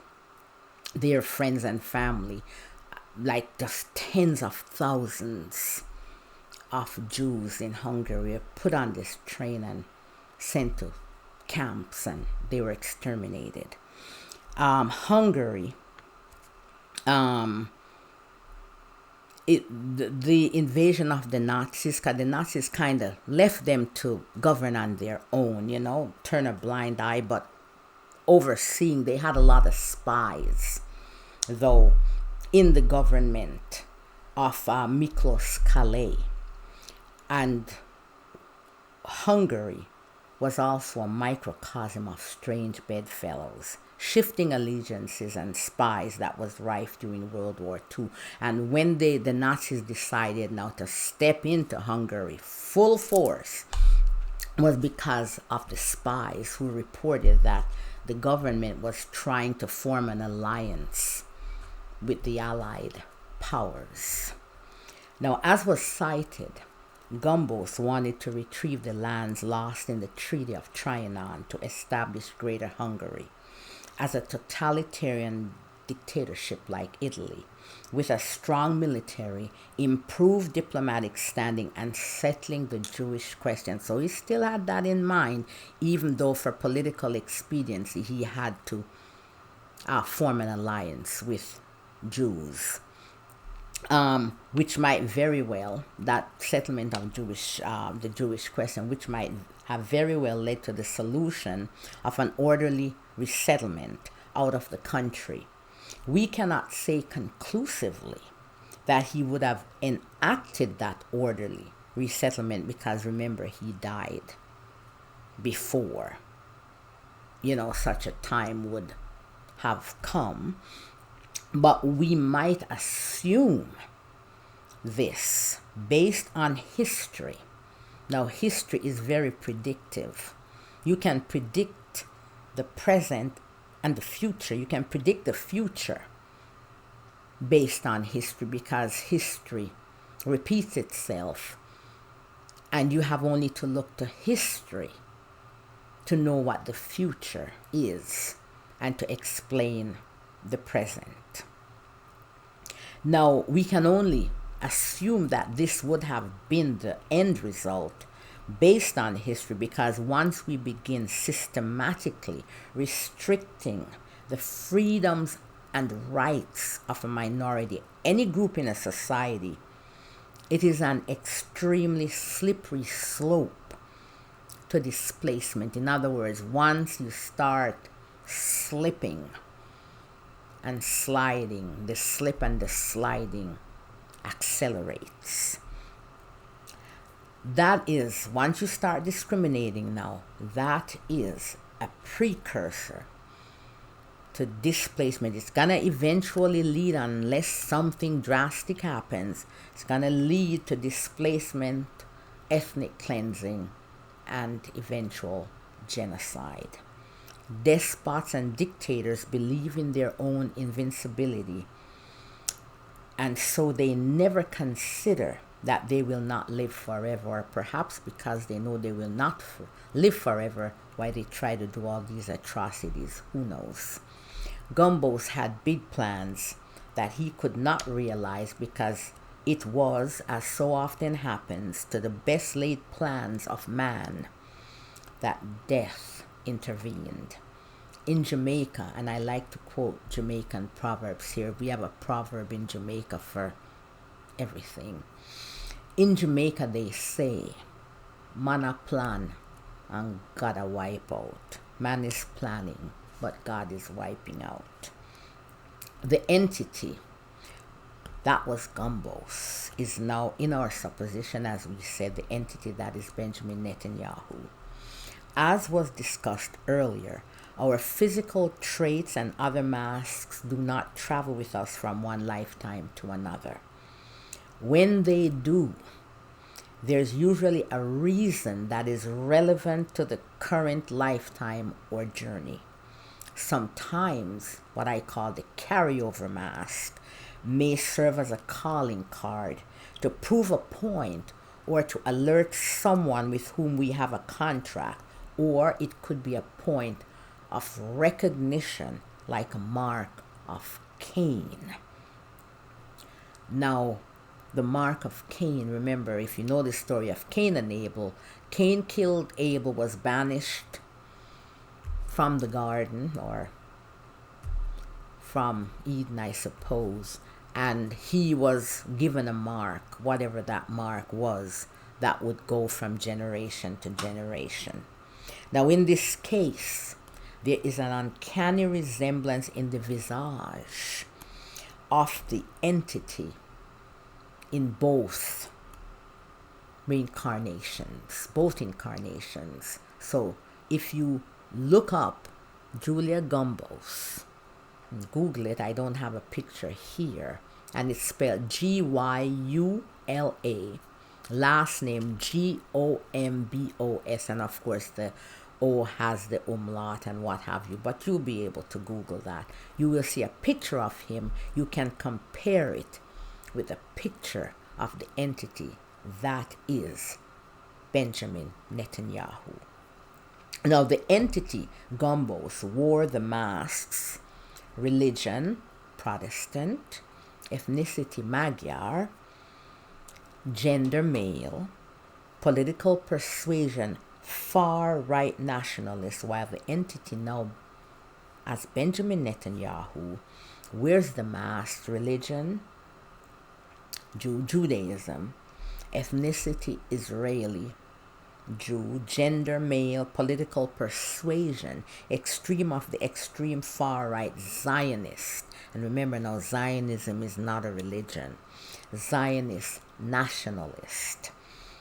their friends and family, like just tens of thousands of Jews in Hungary were put on this train and sent to camps, and they were exterminated. Hungary, the invasion of the Nazis, because the Nazis kind of left them to govern on their own, turn a blind eye, but overseeing, they had a lot of spies, though, in the government of Miklos Calais. And Hungary was also a microcosm of strange bedfellows, shifting allegiances and spies that was rife during World War II. And when the Nazis decided now to step into Hungary full force, was because of the spies who reported that the government was trying to form an alliance with the Allied powers. Now, as was cited, Gombos wanted to retrieve the lands lost in the Treaty of Trianon to establish Greater Hungary as a totalitarian dictatorship like Italy, with a strong military, improved diplomatic standing, and settling the Jewish question. So he still had that in mind, even though for political expediency he had to form an alliance with Jews. Which might very well, that settlement of the Jewish question, which might have very well led to the solution of an orderly resettlement out of the country. We cannot say conclusively that he would have enacted that orderly resettlement, because remember, he died before, such a time would have come. But we might assume this based on history. Now, history is very predictive. You can predict the present and the future. You can predict the future based on history, because history repeats itself. And you have only to look to history to know what the future is and to explain the present. Now, we can only assume that this would have been the end result based on history, because once we begin systematically restricting the freedoms and rights of a minority, any group in a society, it is an extremely slippery slope to displacement. In other words, once you start slipping and sliding, the slip and the sliding accelerates. That is, once you start discriminating now, that is a precursor to displacement. It's going to eventually lead, unless something drastic happens, it's going to lead to displacement, ethnic cleansing, and eventual genocide. Despots and dictators believe in their own invincibility, and so they never consider that they will not live forever, or perhaps because they know they will not live forever, why they try to do all these atrocities. Who knows? Gombos had big plans that he could not realize because it was, as so often happens to the best laid plans of man, that death intervened. In Jamaica, and I like to quote Jamaican proverbs here, we have a proverb in Jamaica for everything. In Jamaica they say, man a plan and God a wipe out. Man is planning, but God is wiping out. The entity that was Gombos is now, in our supposition, as we said, the entity that is Benjamin Netanyahu. As was discussed earlier, our physical traits and other masks do not travel with us from one lifetime to another. When they do, there's usually a reason that is relevant to the current lifetime or journey. Sometimes what I call the carryover mask may serve as a calling card to prove a point or to alert someone with whom we have a contract, or it could be a point of recognition, like a mark of Cain. Now, the mark of Cain, remember, if you know the story of Cain and Abel, Cain killed Abel, was banished from the garden, or from Eden, I suppose, and he was given a mark, whatever that mark was, that would go from generation to generation. Now, in this case, there is an uncanny resemblance in the visage of the entity in both reincarnations, both incarnations. So if you look up Gyula Gombos, Google it, I don't have a picture here, and it's spelled Gyula, last name Gombos, and of course the O has the umlaut and what have you, but you'll be able to Google that. You will see a picture of him. You can compare it with a picture of the entity that is Benjamin Netanyahu. Now, the entity Gombos wore the masks: religion, Protestant; ethnicity, Magyar; gender, male; political persuasion, far-right nationalist, while the entity now as Benjamin Netanyahu wears the mask: religion, Judaism; ethnicity, Israeli; Jew; gender, male; political persuasion, extreme of the extreme far-right, Zionist. And remember now, Zionism is not a religion. Zionist, nationalist.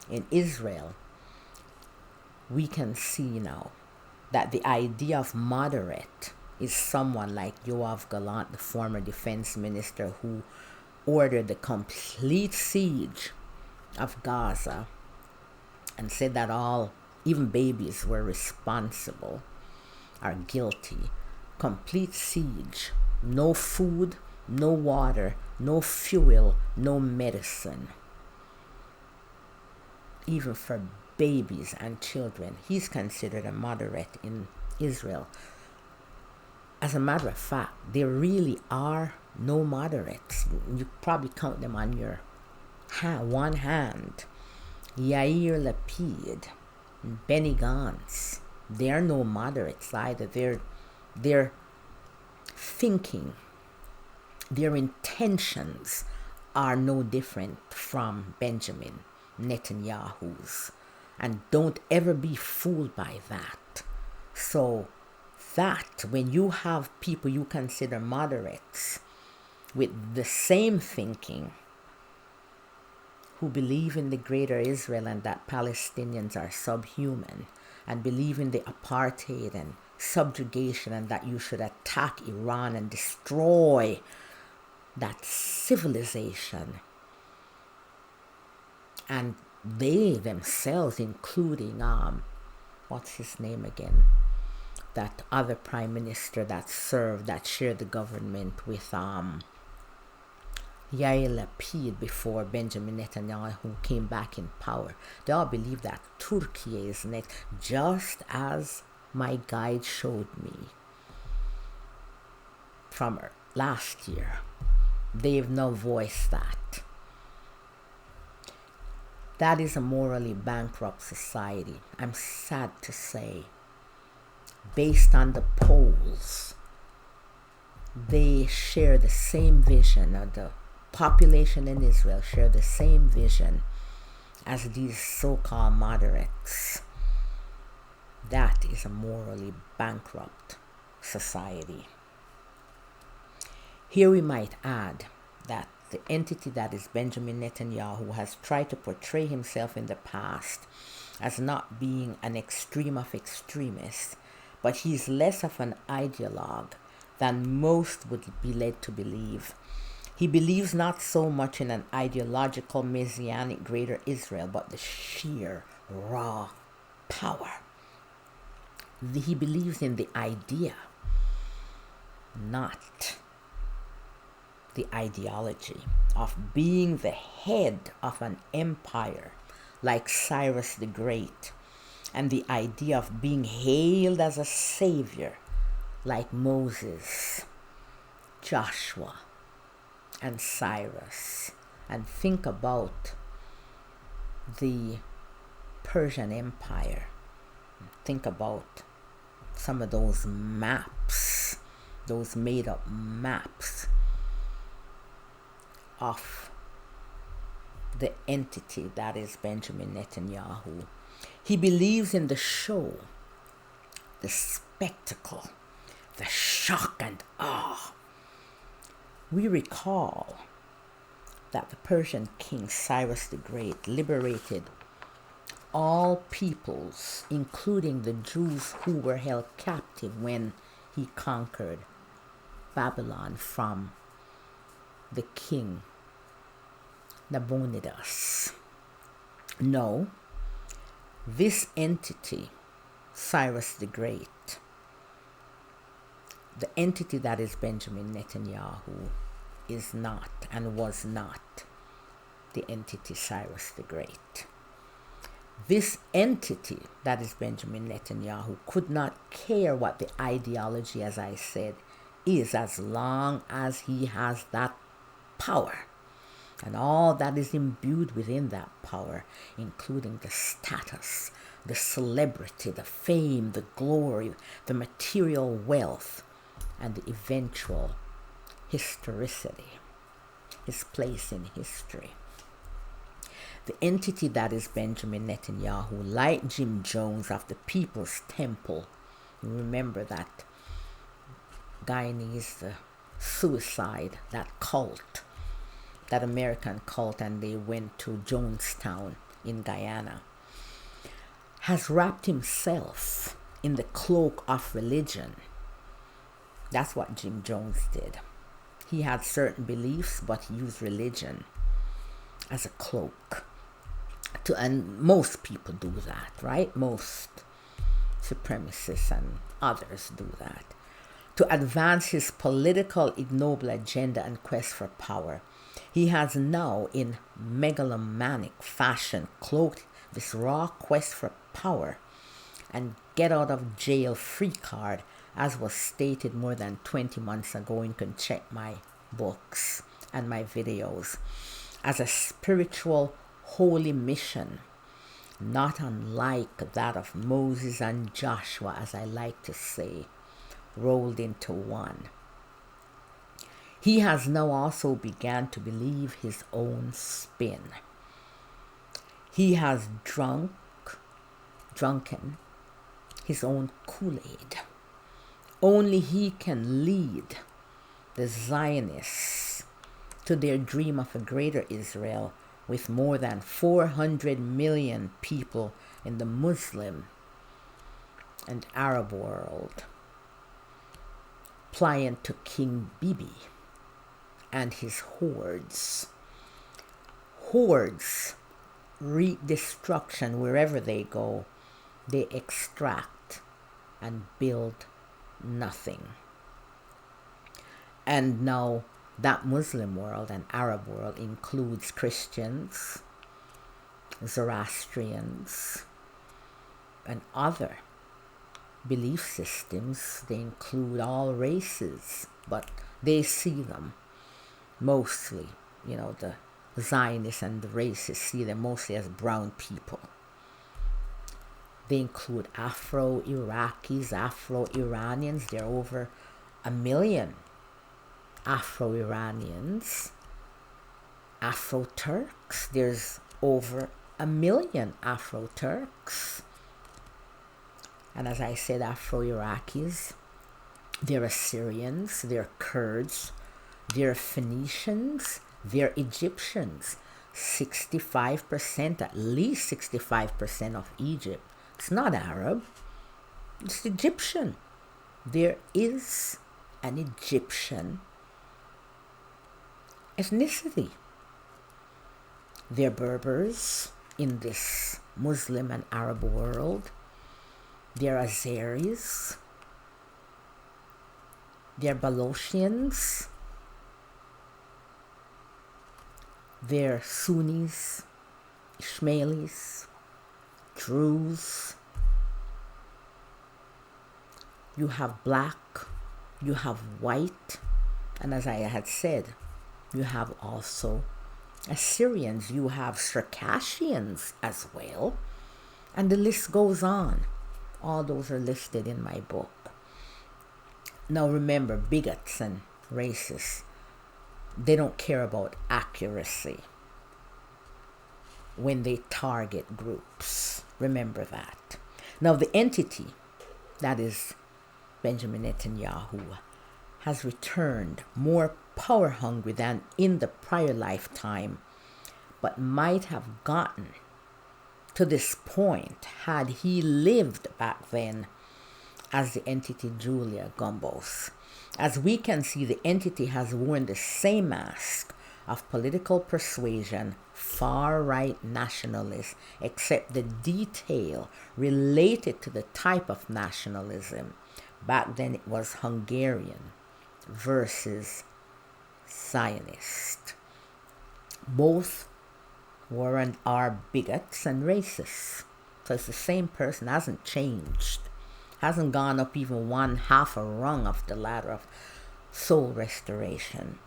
In Israel, we can see now that the idea of moderate is someone like Yoav Gallant, the former defense minister, who ordered the complete siege of Gaza and said that all, even babies, were responsible, are guilty. Complete siege. No food, no water, no fuel, no medicine. Even for babies and children. He's considered a moderate in Israel. As a matter of fact, there really are no moderates. You probably count them on your one hand. Yair Lapid, Benny Gantz, they're no moderates either. Their thinking, their intentions are no different from Benjamin Netanyahu's. And don't ever be fooled by that. So that when you have people you consider moderates with the same thinking, who believe in the greater Israel and that Palestinians are subhuman, and believe in the apartheid and subjugation, and that you should attack Iran and destroy that civilization. And they themselves, including, what's his name again? That other prime minister that shared the government with Yair Lapid before Benjamin Netanyahu, who came back in power. They all believe that Turkey is next, just as my guide showed me from last year. They've now voiced that. That is a morally bankrupt society, I'm sad to say. Based on the polls, they share the same vision, or the population in Israel share the same vision as these so-called moderates. That is a morally bankrupt society. Here we might add that the entity that is Benjamin Netanyahu has tried to portray himself in the past as not being an extreme of extremists, but he's less of an ideologue than most would be led to believe. He believes not so much in an ideological messianic greater Israel, but the sheer raw power. He believes in the idea, not the ideology of being the head of an empire like Cyrus the Great, and the idea of being hailed as a savior like Moses, Joshua, and Cyrus. And think about the Persian Empire. Think about some of those maps, those made-up maps of the entity that is Benjamin Netanyahu. He believes in the show, the spectacle, the shock and awe. We recall that the Persian king Cyrus the Great liberated all peoples, including the Jews who were held captive when he conquered Babylon from the king Nabonidus. No, this entity, Cyrus the Great, the entity that is Benjamin Netanyahu, is not and was not the entity Cyrus the Great. This entity that is Benjamin Netanyahu could not care what the ideology, as I said, is, as long as he has that power and all that is imbued within that power, including the status, the celebrity, the fame, the glory, the material wealth, and the eventual historicity, his place in history. The entity that is Benjamin Netanyahu, like Jim Jones of the People's Temple, you remember that Guyanese suicide, that cult, that American cult, and they went to Jonestown in Guyana, has wrapped himself in the cloak of religion. That's what Jim Jones did. He had certain beliefs, but he used religion as a cloak. And most people do that, right? Most supremacists and others do that. To advance his political ignoble agenda and quest for power, he has now, in megalomaniac fashion, cloaked this raw quest for power and get out of jail free card, as was stated more than 20 months ago. You can check my books and my videos, as a spiritual holy mission, not unlike that of Moses and Joshua, as I like to say, rolled into one. He has now also begun to believe his own spin. He has drunken his own Kool-Aid. Only he can lead the Zionists to their dream of a greater Israel with more than 400 million people in the Muslim and Arab world, pliant to King Bibi and his hordes. Hordes reap destruction wherever they go. They extract and build nothing. And now that Muslim world and Arab world includes Christians, Zoroastrians, and other belief systems. They include all races, but they see them mostly, the Zionists and the racists see them mostly as brown people. They include Afro-Iraqis, Afro-Iranians. There are over 1 million Afro-Iranians. Afro-Turks. There's over 1 million Afro-Turks. And as I said, Afro-Iraqis. They're Assyrians. They're Kurds. They're Phoenicians. They're Egyptians. 65%, at least 65% of Egypt. It's not Arab. It's Egyptian. There is an Egyptian ethnicity. They're Berbers in this Muslim and Arab world. They're Azeris. They're Balochians. They're Sunnis, Ishmaelis, Druze. You have black, you have white, and as I had said, you have also Assyrians, you have Circassians as well, and the list goes on. All those are listed in my book. Now remember, bigots and racists, they don't care about accuracy when they target groups. Remember that. Now the entity, that is Benjamin Netanyahu, has returned more power hungry than in the prior lifetime, but might have gotten to this point had he lived back then as the entity Gyula Gombos. As we can see, the entity has worn the same mask of political persuasion, far-right nationalists, except the detail related to the type of nationalism. Back then it was Hungarian versus Zionist. Both were and are bigots and racists. So it's the same person, hasn't changed. Hasn't gone up even one half a rung of the ladder of soul restoration.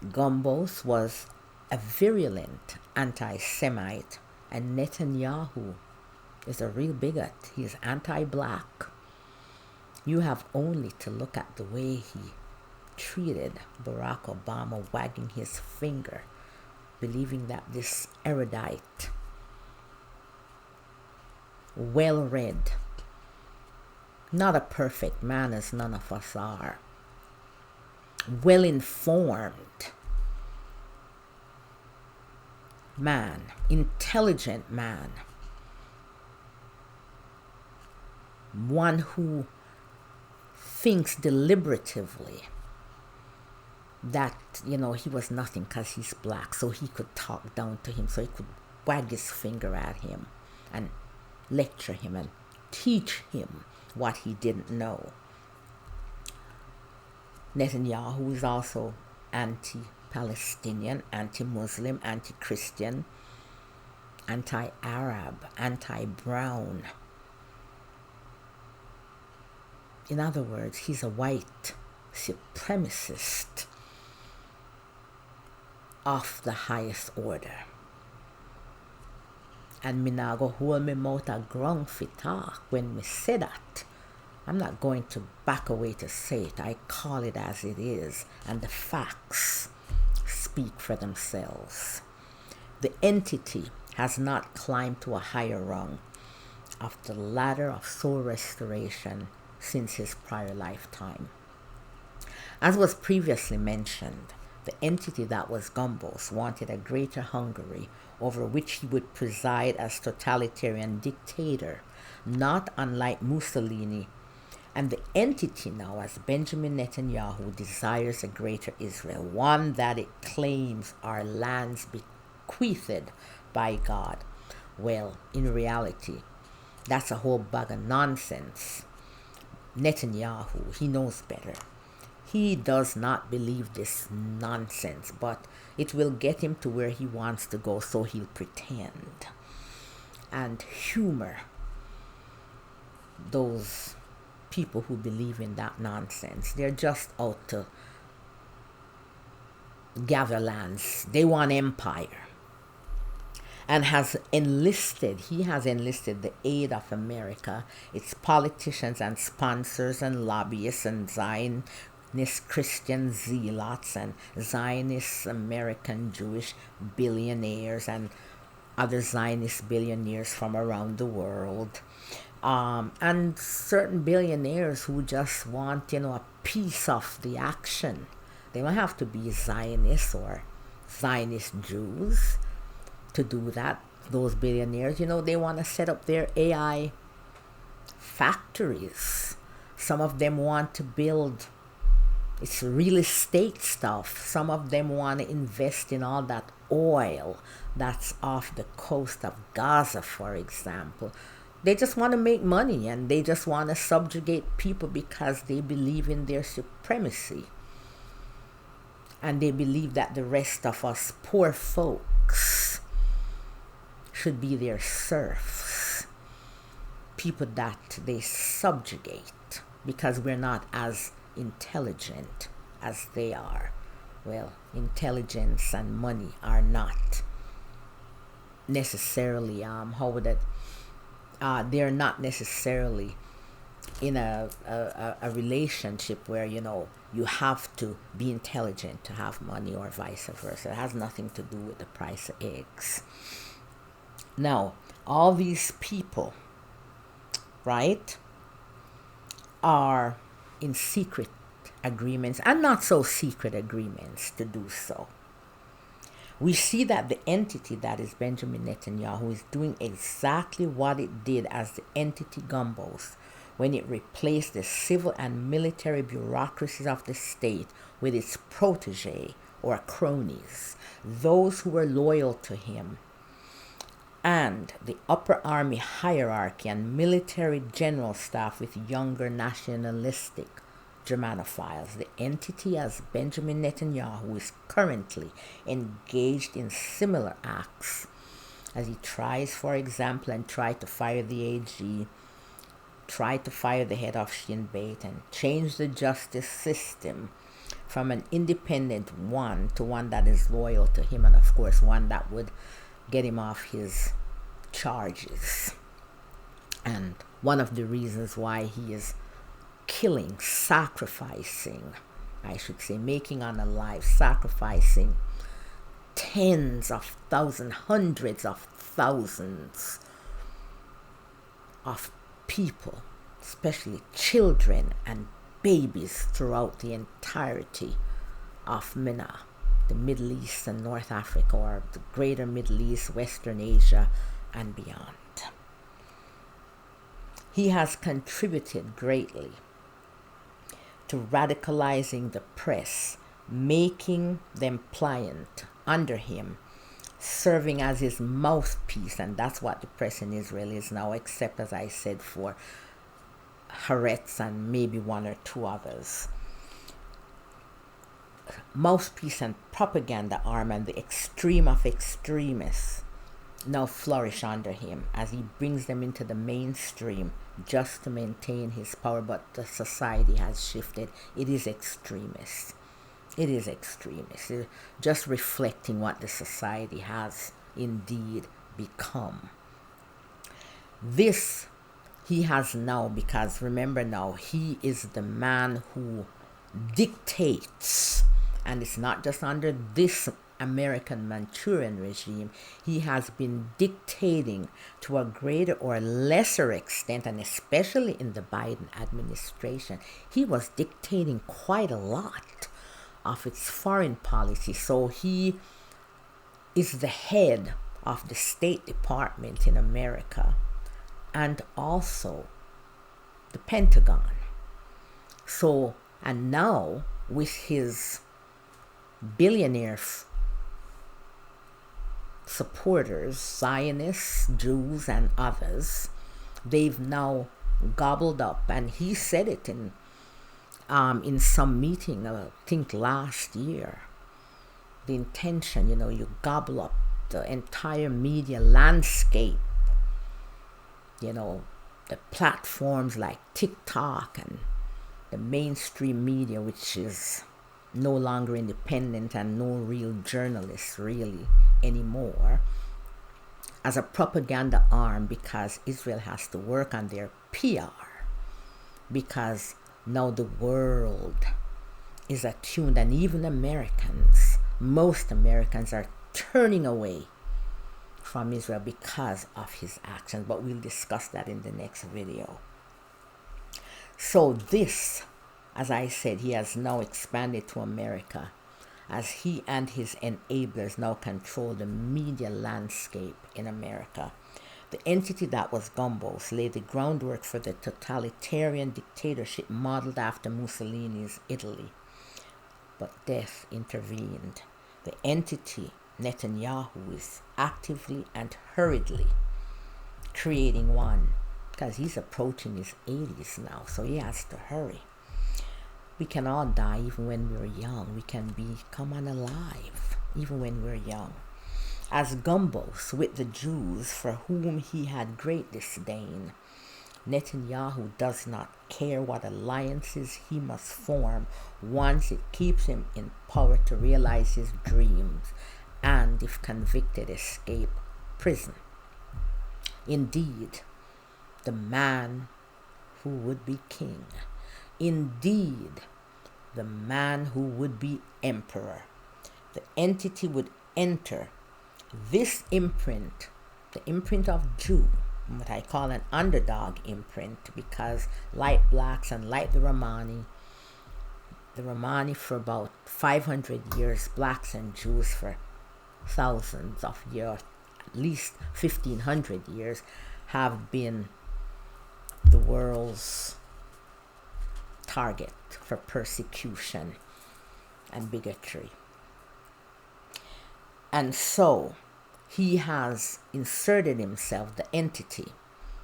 Gombos was a virulent anti-Semite, and Netanyahu is a real bigot. He is anti-black. You have only to look at the way he treated Barack Obama, wagging his finger, believing that this erudite, well-read, not a perfect man as none of us are, well-informed man, intelligent man, one who thinks deliberatively that, he was nothing because he's black, so he could talk down to him, so he could wag his finger at him and lecture him and teach him what he didn't know. Netanyahu is also anti-Palestinian, anti-Muslim, anti-Christian, anti-Arab, anti-brown. In other words, he's a white supremacist of the highest order. And me nah go hold me mouth a grung fi talk when me say that. I'm not going to back away to say it. I call it as it is, and the facts speak for themselves. The entity has not climbed to a higher rung of the ladder of soul restoration since his prior lifetime. As was previously mentioned, The entity that was Gombos wanted a greater Hungary over which he would preside as totalitarian dictator, not unlike Mussolini. And the entity now, as Benjamin Netanyahu, desires a greater Israel, one that it claims are lands bequeathed by God. Well, in reality, that's a whole bag of nonsense. Netanyahu, he knows better. He does not believe this nonsense, but it will get him to where he wants to go, so he'll pretend and humor those people who believe in that nonsense. They're just out to gather lands. They want empire. And he has enlisted the aid of America, its politicians and sponsors and lobbyists and Zionist Christian zealots and Zionist American Jewish billionaires and other Zionist billionaires from around the world. And certain billionaires who just want, a piece of the action. They don't have to be Zionists or Zionist Jews to do that. Those billionaires, they want to set up their AI factories. Some of them want to build, it's real estate stuff. Some of them want to invest in all that oil that's off the coast of Gaza, for example. They just want to make money, and they just want to subjugate people because they believe in their supremacy. And they believe that the rest of us poor folks should be their serfs, people that they subjugate because we're not as intelligent as they are. Well, intelligence and money are not necessarily, they're not necessarily in a relationship where, you have to be intelligent to have money or vice versa. It has nothing to do with the price of eggs. Now, all these people, right, are in secret agreements and not so secret agreements to do so. We see that the entity that is Benjamin Netanyahu is doing exactly what it did as the entity Gombos when it replaced the civil and military bureaucracies of the state with its protege or cronies, those who were loyal to him, and the upper army hierarchy and military general staff with younger nationalistic Germanophiles. The entity as Benjamin Netanyahu is currently engaged in similar acts as he tries, for example, and tried to fire the AG, tried to fire the head of Shin Bet and change the justice system from an independent one to one that is loyal to him, and of course one that would get him off his charges. And one of the reasons why he is killing, sacrificing, I should say, making unalive, sacrificing tens of thousands, hundreds of thousands of people, especially children and babies throughout the entirety of MENA, the Middle East and North Africa, or the greater Middle East, Western Asia, and beyond. He has contributed greatly to radicalizing the press, making them pliant under him, serving as his mouthpiece, and that's what the press in Israel is now, except, as I said, for Haaretz and maybe one or two others. Mouthpiece and propaganda arm, and the extreme of extremists now flourish under him as he brings them into the mainstream just to maintain his power. But the society has shifted. It is extremist. It is extremist. It's just reflecting what the society has indeed become. This he has now, because remember now, he is the man who dictates, and it's not just under this American Manchurian regime. He has been dictating to a greater or lesser extent, and especially in the Biden administration, he was dictating quite a lot of its foreign policy. So he is the head of the State Department in America and also the Pentagon. So, and now with his billionaire supporters, Zionists, Jews, and others, they've now gobbled up, and he said it in some meeting, I think last year. The intention, you gobble up the entire media landscape, the platforms like TikTok and the mainstream media, which is no longer independent and no real journalists really anymore, as a propaganda arm, because Israel has to work on their PR, because now the world is attuned, and even Americans, most Americans are turning away from Israel because of his actions, but we'll discuss that in the next video. So this, as I said, he has now expanded to America, as he and his enablers now control the media landscape in America. The entity that was Gombos laid the groundwork for the totalitarian dictatorship modeled after Mussolini's Italy. But death intervened. The entity, Netanyahu, is actively and hurriedly creating one, because he's approaching his 80s now, so he has to hurry. We can all die even when we're young. We can become unalive even when we're young. As Gombos with the Jews, for whom he had great disdain, Netanyahu does not care what alliances he must form once it keeps him in power to realize his dreams and, if convicted, escape prison. Indeed, the man who would be king. Indeed, the man who would be emperor. The entity would enter this imprint, the imprint of Jew, what I call an underdog imprint, because like blacks and like the Romani for about 500 years, blacks and Jews for thousands of years, at least 1500 years, have been the world's target for persecution and bigotry. And so he has inserted himself, the entity,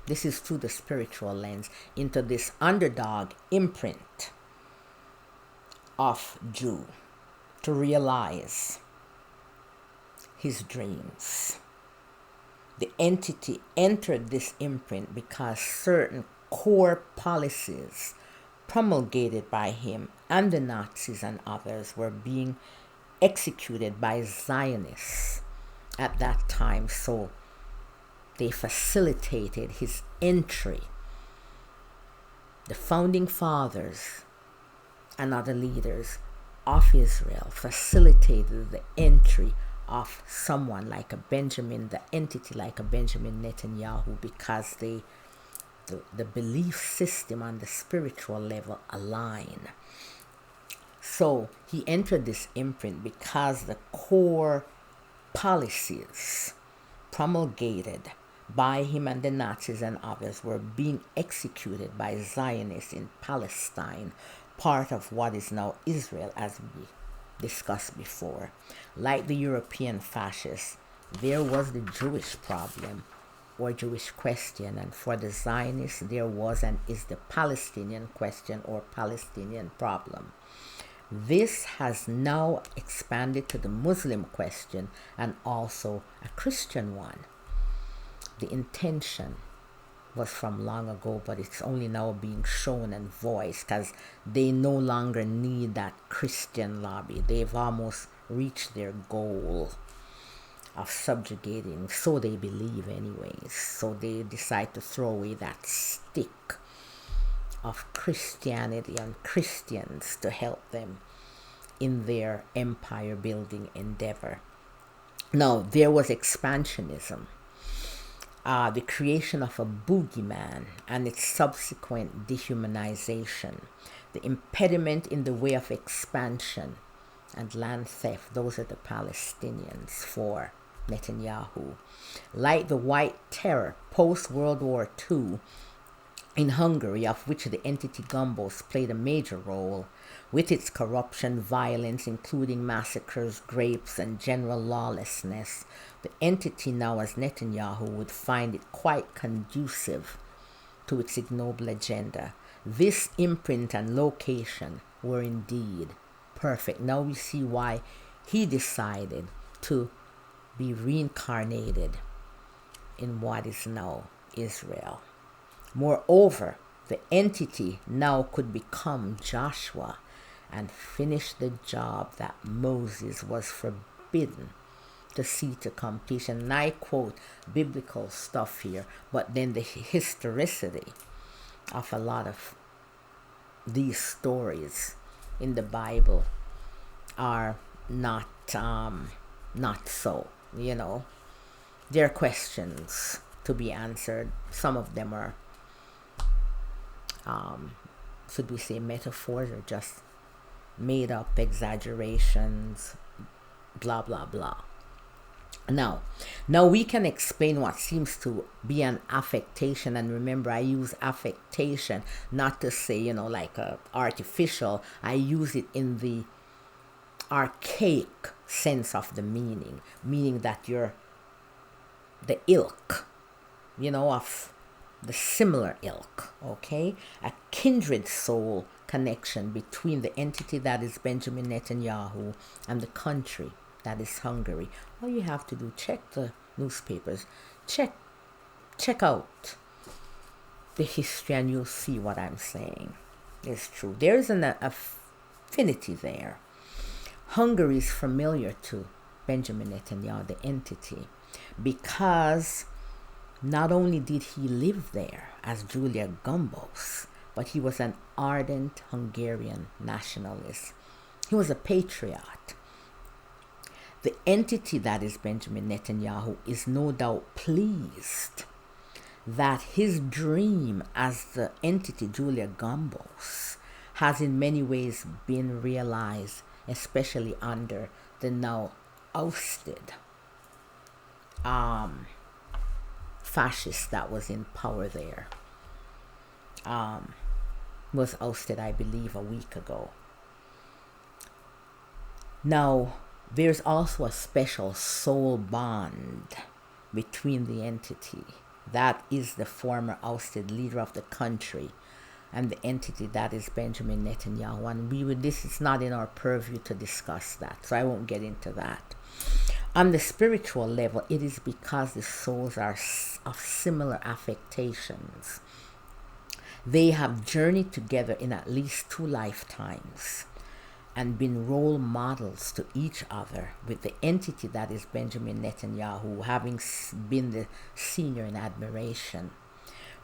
this is through the spiritual lens, into this underdog imprint of Jew to realize his dreams. The entity entered this imprint because certain core policies promulgated by him and the Nazis and others were being executed by Zionists at that time, so they facilitated his entry. The founding fathers and other leaders of Israel facilitated the entry of someone like a Benjamin, the entity like a Benjamin Netanyahu, because the belief system on the spiritual level align. So he entered this imprint because the core policies promulgated by him and the Nazis and others were being executed by Zionists in Palestine, part of what is now Israel, as we discussed before. Like the European fascists, there was the Jewish problem or Jewish question, and for the Zionists there was and is the Palestinian question or Palestinian problem. This has now expanded to the Muslim question and also a Christian one. The intention was from long ago, but it's only now being shown and voiced because they no longer need that Christian lobby. They've almost reached their goal of subjugating, so they believe anyways. So they decide to throw away that stick of Christianity and Christians to help them in their empire building endeavor. Now, there was expansionism, the creation of a boogeyman and its subsequent dehumanization, the impediment in the way of expansion and land theft. Those are the Palestinians for Netanyahu. Like the White Terror post-World War II in Hungary, of which the entity Gombos played a major role, with its corruption, violence, including massacres, rapes, and general lawlessness, the entity now as Netanyahu would find it quite conducive to its ignoble agenda. This imprint and location were indeed perfect. Now we see why he decided to be reincarnated in what is now Israel. Moreover, the entity now could become Joshua and finish the job that Moses was forbidden to see to completion. And I quote biblical stuff here, but then the historicity of a lot of these stories in the Bible are not so, you know. There are questions to be answered. Some of them are, should we say, metaphors or just made up exaggerations, blah, blah, blah. Now we can explain what seems to be an affectation, and remember, I use affectation not to say, you know, like artificial. I use it in the archaic sense of the meaning that you're the ilk, you know, of the similar ilk, okay? A kindred soul connection between the entity that is Benjamin Netanyahu and the country that is Hungary. All you have to do, check the newspapers, check out the history, and you'll see what I'm saying is true. There's an affinity there. Hungary is familiar to Benjamin Netanyahu, the entity, because not only did he live there as Gyula Gombos, but he was an ardent Hungarian nationalist. He was a patriot. The entity that is Benjamin Netanyahu is no doubt pleased that his dream as the entity Gyula Gombos has in many ways been realized, especially under the now ousted fascist that was in power there. Was ousted, I believe, a week ago. Now, there's also a special soul bond between the entity that is the former ousted leader of the country and the entity that is Benjamin Netanyahu. And this is not in our purview to discuss that, so I won't get into that. On the spiritual level, it is because the souls are of similar affectations. They have journeyed together in at least 2 lifetimes and been role models to each other, with the entity that is Benjamin Netanyahu having been the senior in admiration.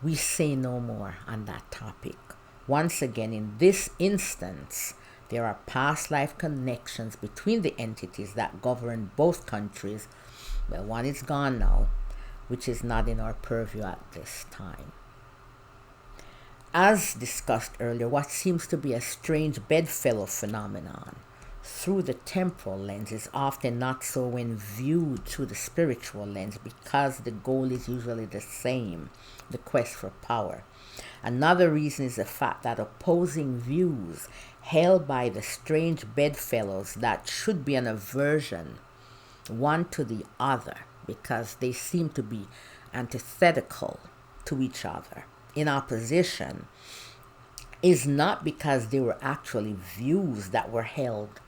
We say no more on that topic. Once again, in this instance, there are past life connections between the entities that govern both countries. Well, one is gone now, which is not in our purview at this time. As discussed earlier, what seems to be a strange bedfellow phenomenon through the temporal lens is often not so when viewed through the spiritual lens, because the goal is usually the same, the quest for power. Another reason is the fact that opposing views held by the strange bedfellows that should be an aversion one to the other, because they seem to be antithetical to each other, in opposition, is not because they were actually views that were held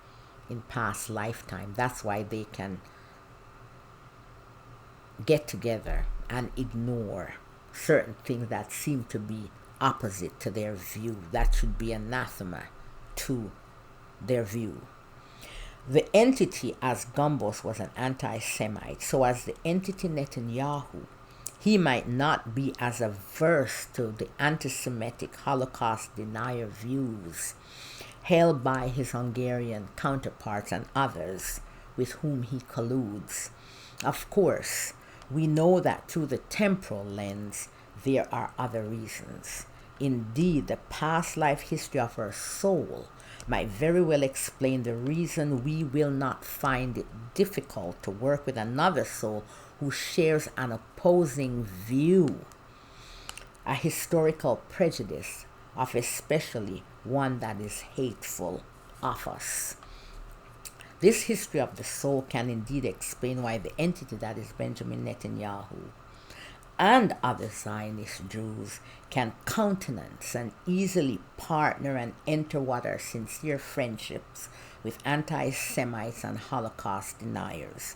in past lifetime. That's why they can get together and ignore certain things that seem to be opposite to their view. That should be anathema to their view. The entity as Gombos was an anti-Semite, so as the entity Netanyahu, he might not be as averse to the anti-Semitic Holocaust denier views held by his Hungarian counterparts and others with whom he colludes. Of course, we know that through the temporal lens, there are other reasons. Indeed, the past life history of our soul might very well explain the reason we will not find it difficult to work with another soul who shares an opposing view, a historical prejudice of especially one that is hateful of us. This history of the soul can indeed explain why the entity that is Benjamin Netanyahu and other Zionist Jews can countenance and easily partner and enter what are sincere friendships with anti-Semites and Holocaust deniers.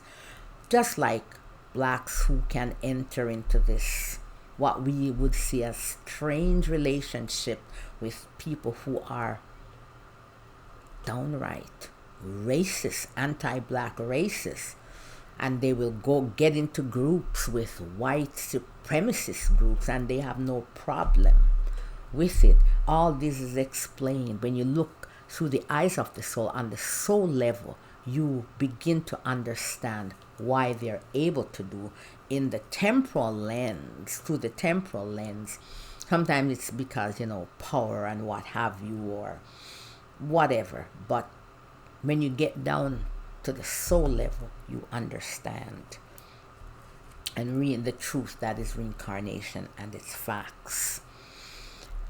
Just like blacks who can enter into this, what we would see as strange relationship with people who are downright racist, anti-black racist, and they will go get into groups with white supremacist groups and they have no problem with it. All this is explained when you look through the eyes of the soul. On the soul level, you begin to understand why they're able to do. In the temporal lens, through the temporal lens, sometimes it's because, power and what have you or whatever. But when you get down to the soul level, you understand and read the truth that is reincarnation and its facts.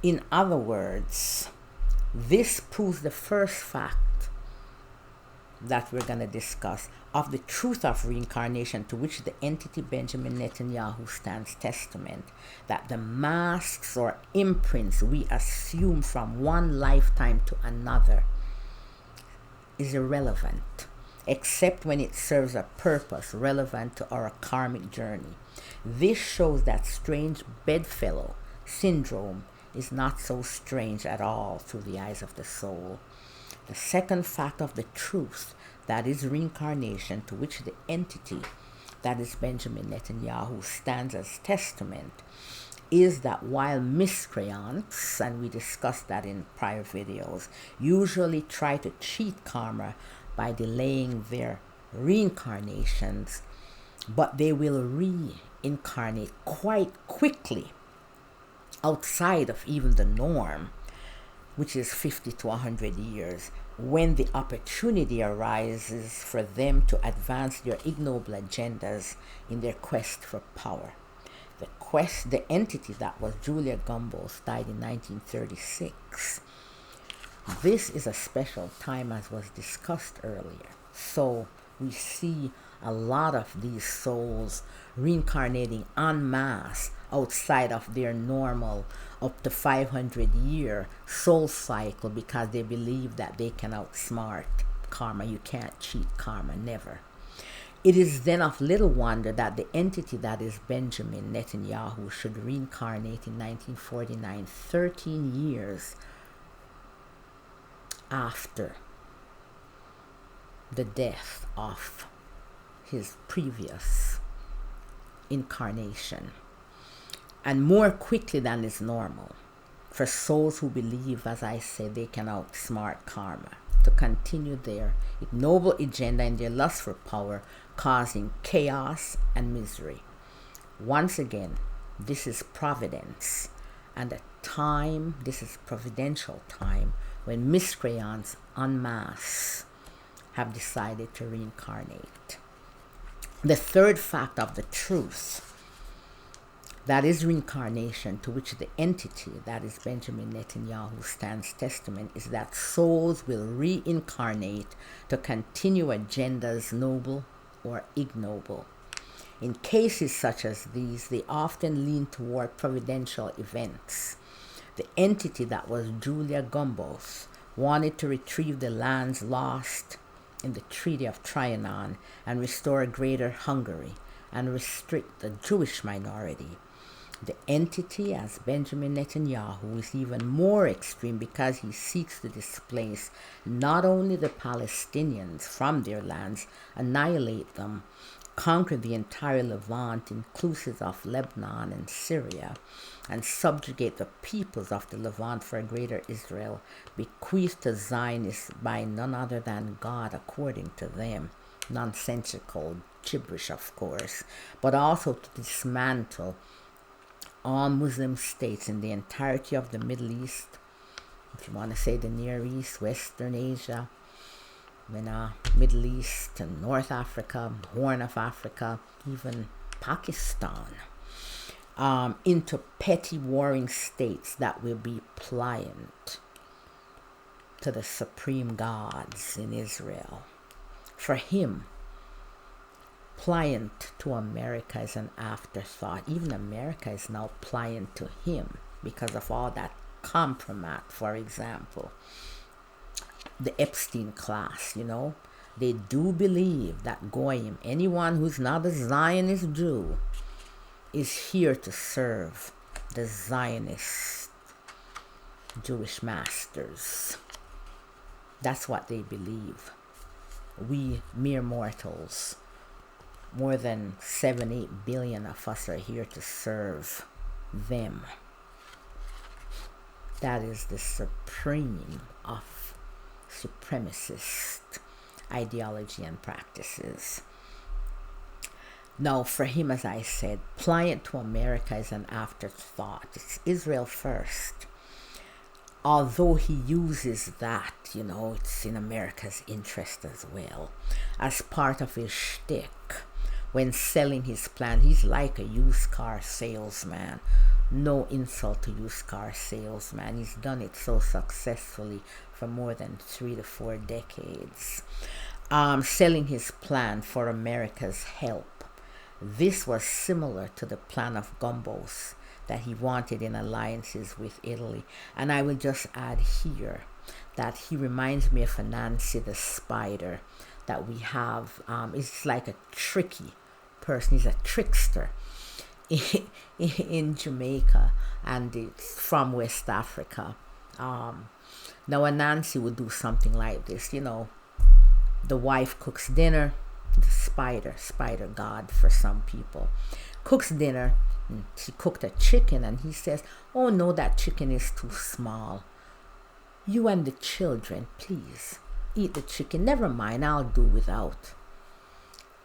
In other words, this proves the first fact that we're going to discuss of the truth of reincarnation, to which the entity Benjamin Netanyahu stands testament, that the masks or imprints we assume from one lifetime to another is irrelevant, except when it serves a purpose relevant to our karmic journey. This shows that strange bedfellow syndrome is not so strange at all through the eyes of the soul. The second fact of the truth that is reincarnation, to which the entity that is Benjamin Netanyahu stands as testament, is that while miscreants, and we discussed that in prior videos, usually try to cheat karma by delaying their reincarnations, but they will reincarnate quite quickly outside of even the norm, which is 50 to 100 years, when the opportunity arises for them to advance their ignoble agendas in their quest for power. The entity that was Gyula Gombos died in 1936. This is a special time, as was discussed earlier. So we see a lot of these souls reincarnating en masse outside of their normal up to 500-year soul cycle, because they believe that they can outsmart karma. You can't cheat karma, never. It is then of little wonder that the entity that is Benjamin Netanyahu should reincarnate in 1949, 13 years after the death of his previous incarnation, and more quickly than is normal for souls who believe, as I said, they can outsmart karma, to continue their ignoble agenda and their lust for power, causing chaos and misery. Once again, this is providence, and this is providential time, when miscreants en masse have decided to reincarnate. The third fact of the truth that is reincarnation, to which the entity that is Benjamin Netanyahu stands testament, is that souls will reincarnate to continue agendas, noble or ignoble. In cases such as these, they often lean toward providential events. The entity that was Gyula Gombos wanted to retrieve the lands lost in the Treaty of Trianon and restore Greater Hungary and restrict the Jewish minority. The entity as Benjamin Netanyahu is even more extreme, because he seeks to displace not only the Palestinians from their lands, annihilate them, conquer the entire Levant, inclusive of Lebanon and Syria, and subjugate the peoples of the Levant for a greater Israel, bequeathed to Zionists by none other than God, according to them. Nonsensical gibberish, of course, but also to dismantle all Muslim states in the entirety of the Middle East, if you want to say the Near East, Western Asia, Middle East and North Africa, Horn of Africa, even Pakistan, into petty warring states that will be pliant to the supreme gods in Israel. For him, pliant to America is an afterthought. Even America is now pliant to him because of all that compromise, for example. The Epstein class, they do believe that Goyim, anyone who's not a Zionist Jew, is here to serve the Zionist Jewish masters. That's what they believe. We mere mortals, more than 7-8 billion of us, are here to serve them. That is the supreme of supremacist ideology and practices. Now, for him, as I said, pliant to America is an afterthought. It's Israel first. Although he uses that, it's in America's interest as well, as part of his shtick. When selling his plan, he's like a used car salesman. No insult to used car salesman. He's done it so successfully for more than 3 to 4 decades. Selling his plan for America's help. This was similar to the plan of Gombos that he wanted in alliances with Italy. And I will just add here that he reminds me of a Nancy the Spider that we have. It's like a tricky person. He's a trickster in Jamaica, and it's from West Africa. Now, a Nancy would do something like this. The wife cooks dinner. The spider god for some people, cooks dinner. She cooked a chicken, and he says, "Oh no, that chicken is too small. You and the children, please eat the chicken. Never mind, I'll do without."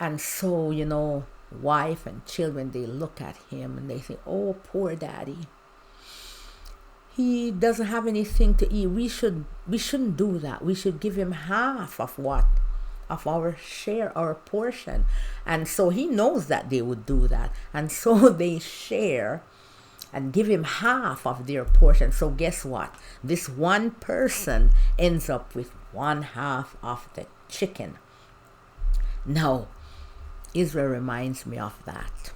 And so, wife and children, they look at him and they say, "Oh, poor daddy. He doesn't have anything to eat. We shouldn't do that. We should give him half of our share, our portion." And so he knows that they would do that. And so they share and give him half of their portion. So guess what? This one person ends up with 1/2 of the chicken. Now, Israel reminds me of that.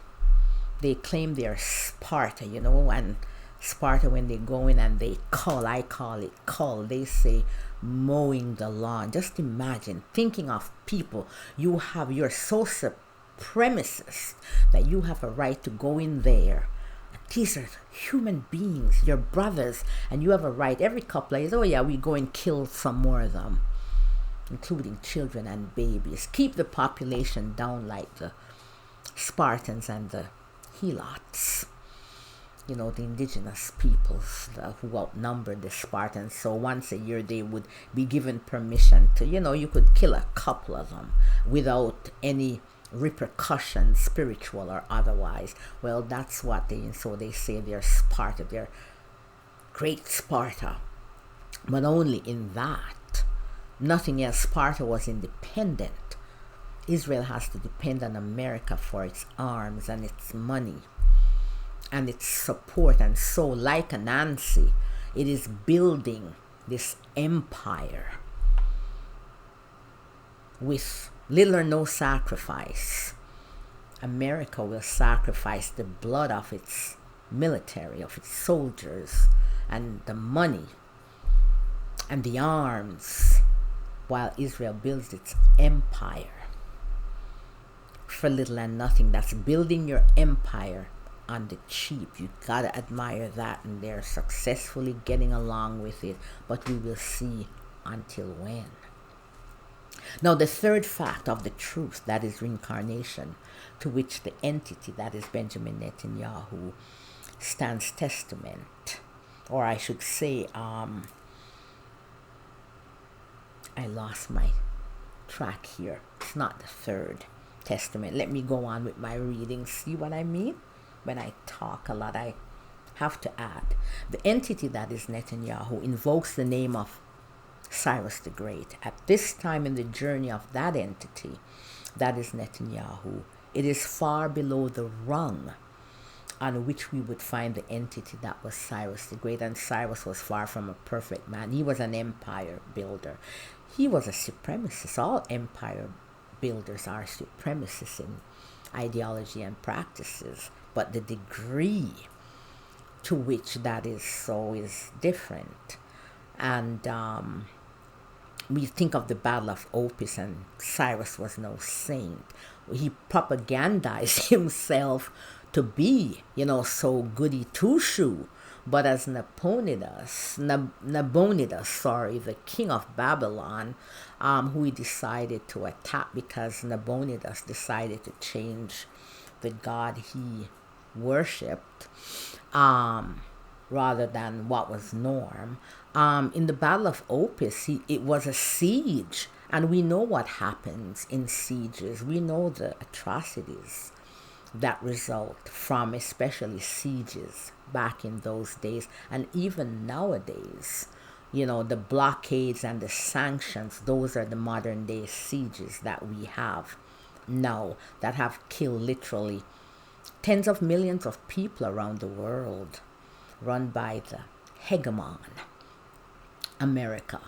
They claim they're Sparta, and Sparta, when they go in and they cull, I call it cull, they say mowing the lawn. Just imagine thinking of people you're so supremacist that you have a right to go in there. These are human beings, your brothers, and you have a right every couple of years, oh yeah, we go and kill some more of them, including children and babies. Keep the population down like the Spartans and the Helots. The indigenous peoples who outnumbered the Spartans. So once a year they would be given permission to, you could kill a couple of them without any repercussions, spiritual or otherwise. Well, that's what so they say they're Sparta, they're great Sparta. But only in that. Nothing else. Sparta was independent. Israel has to depend on America for its arms and its money and its support. And so, like a Nancy, it is building this empire with little or no sacrifice. America will sacrifice the blood of its military, of its soldiers, and the money and the arms, while Israel builds its empire for little and nothing. That's building your empire on the cheap. You gotta admire that, and they're successfully getting along with it, but we will see until when. Now, the third fact of the truth, that is reincarnation, to which the entity, that is Benjamin Netanyahu, stands testament, or I should say, I lost my track here. It's not the third testament. Let me go on with my reading. See what I mean? When I talk a lot, I have to add, the entity that is Netanyahu invokes the name of Cyrus the Great. At this time in the journey of that entity, that is Netanyahu, it is far below the rung on which we would find the entity that was Cyrus the Great. And Cyrus was far from a perfect man. He was an empire builder. He was a supremacist. All empire builders are supremacists in ideology and practices, but the degree to which that is so is different. And we think of the Battle of Opis, and Cyrus was no saint. He propagandized himself to be, so goody two-shoe. But as Nabonidus, the king of Babylon, who he decided to attack because Nabonidus decided to change the god he worshipped, rather than what was norm. In the Battle of Opis, it was a siege, and we know what happens in sieges. We know the atrocities that result from especially sieges back in those days, and even nowadays. The blockades and the sanctions, those are the modern day sieges that we have now that have killed literally tens of millions of people around the world, run by the hegemon America,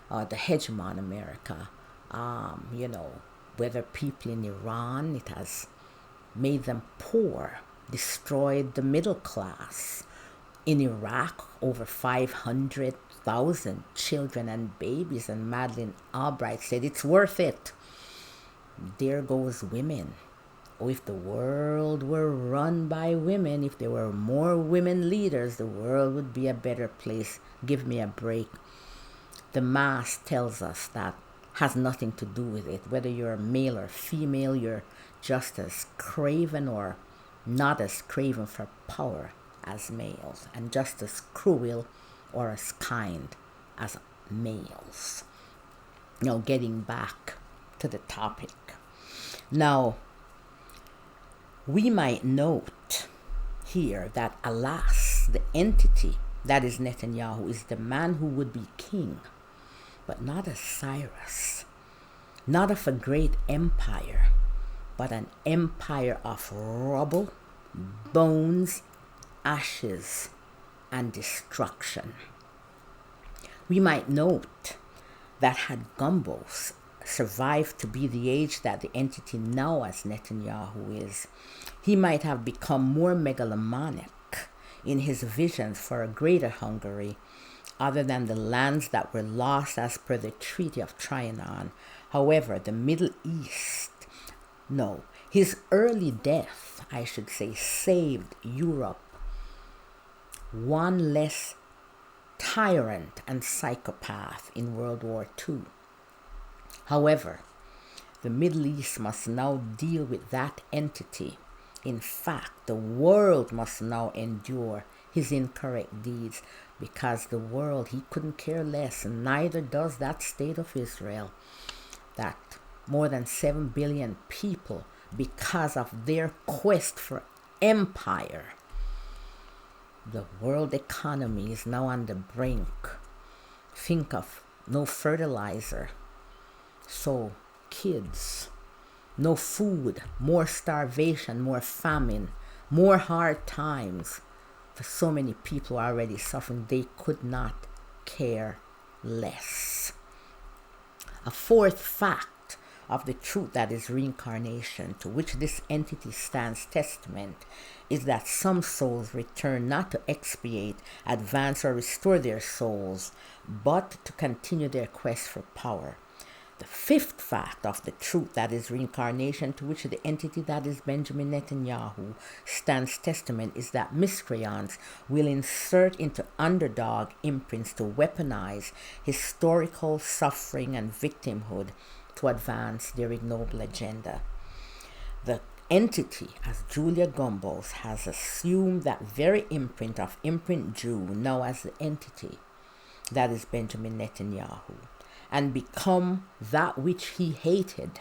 the hegemon America. Whether people in Iran, it has made them poor, destroyed the middle class. In Iraq, over 500,000 children and babies, and Madeleine Albright said it's worth it. There goes women. Oh, if the world were run by women, if there were more women leaders, the world would be a better place. Give me a break. The mass tells us that has nothing to do with it. Whether you're male or female, you're just as craven or not as craven for power as males, and just as cruel or as kind as males. Now, getting back to the topic. Now, we might note here that, alas, the entity that is Netanyahu is the man who would be king, but not a Cyrus, not of a great empire, but an empire of rubble, bones, ashes, and destruction. We might note that had Gombos survived to be the age that the entity now as Netanyahu is, he might have become more megalomaniac in his visions for a greater Hungary, other than the lands that were lost as per the Treaty of Trianon. However, the Middle East, his early death, I should say, saved Europe one less tyrant and psychopath in World War II. However, the Middle East must now deal with that entity. In fact, the world must now endure his incorrect deeds, because the world, he couldn't care less, and neither does that state of Israel, that more than 7 billion people, because of their quest for empire, the world economy is now on the brink. Think of no fertilizer, so kids, no food, more starvation, more famine, more hard times. For so many people already suffering, they could not care less. A fourth fact of the truth that is reincarnation, to which this entity stands testament, is that some souls return not to expiate, advance, or restore their souls, but to continue their quest for power. The fifth fact of the truth that is reincarnation, to which the entity that is Benjamin Netanyahu stands testament, is that miscreants will insert into underdog imprints to weaponize historical suffering and victimhood to advance their ignoble agenda. The entity, as Gyula Gombos, has assumed that very imprint of imprint Jew now as the entity that is Benjamin Netanyahu, and become that which he hated.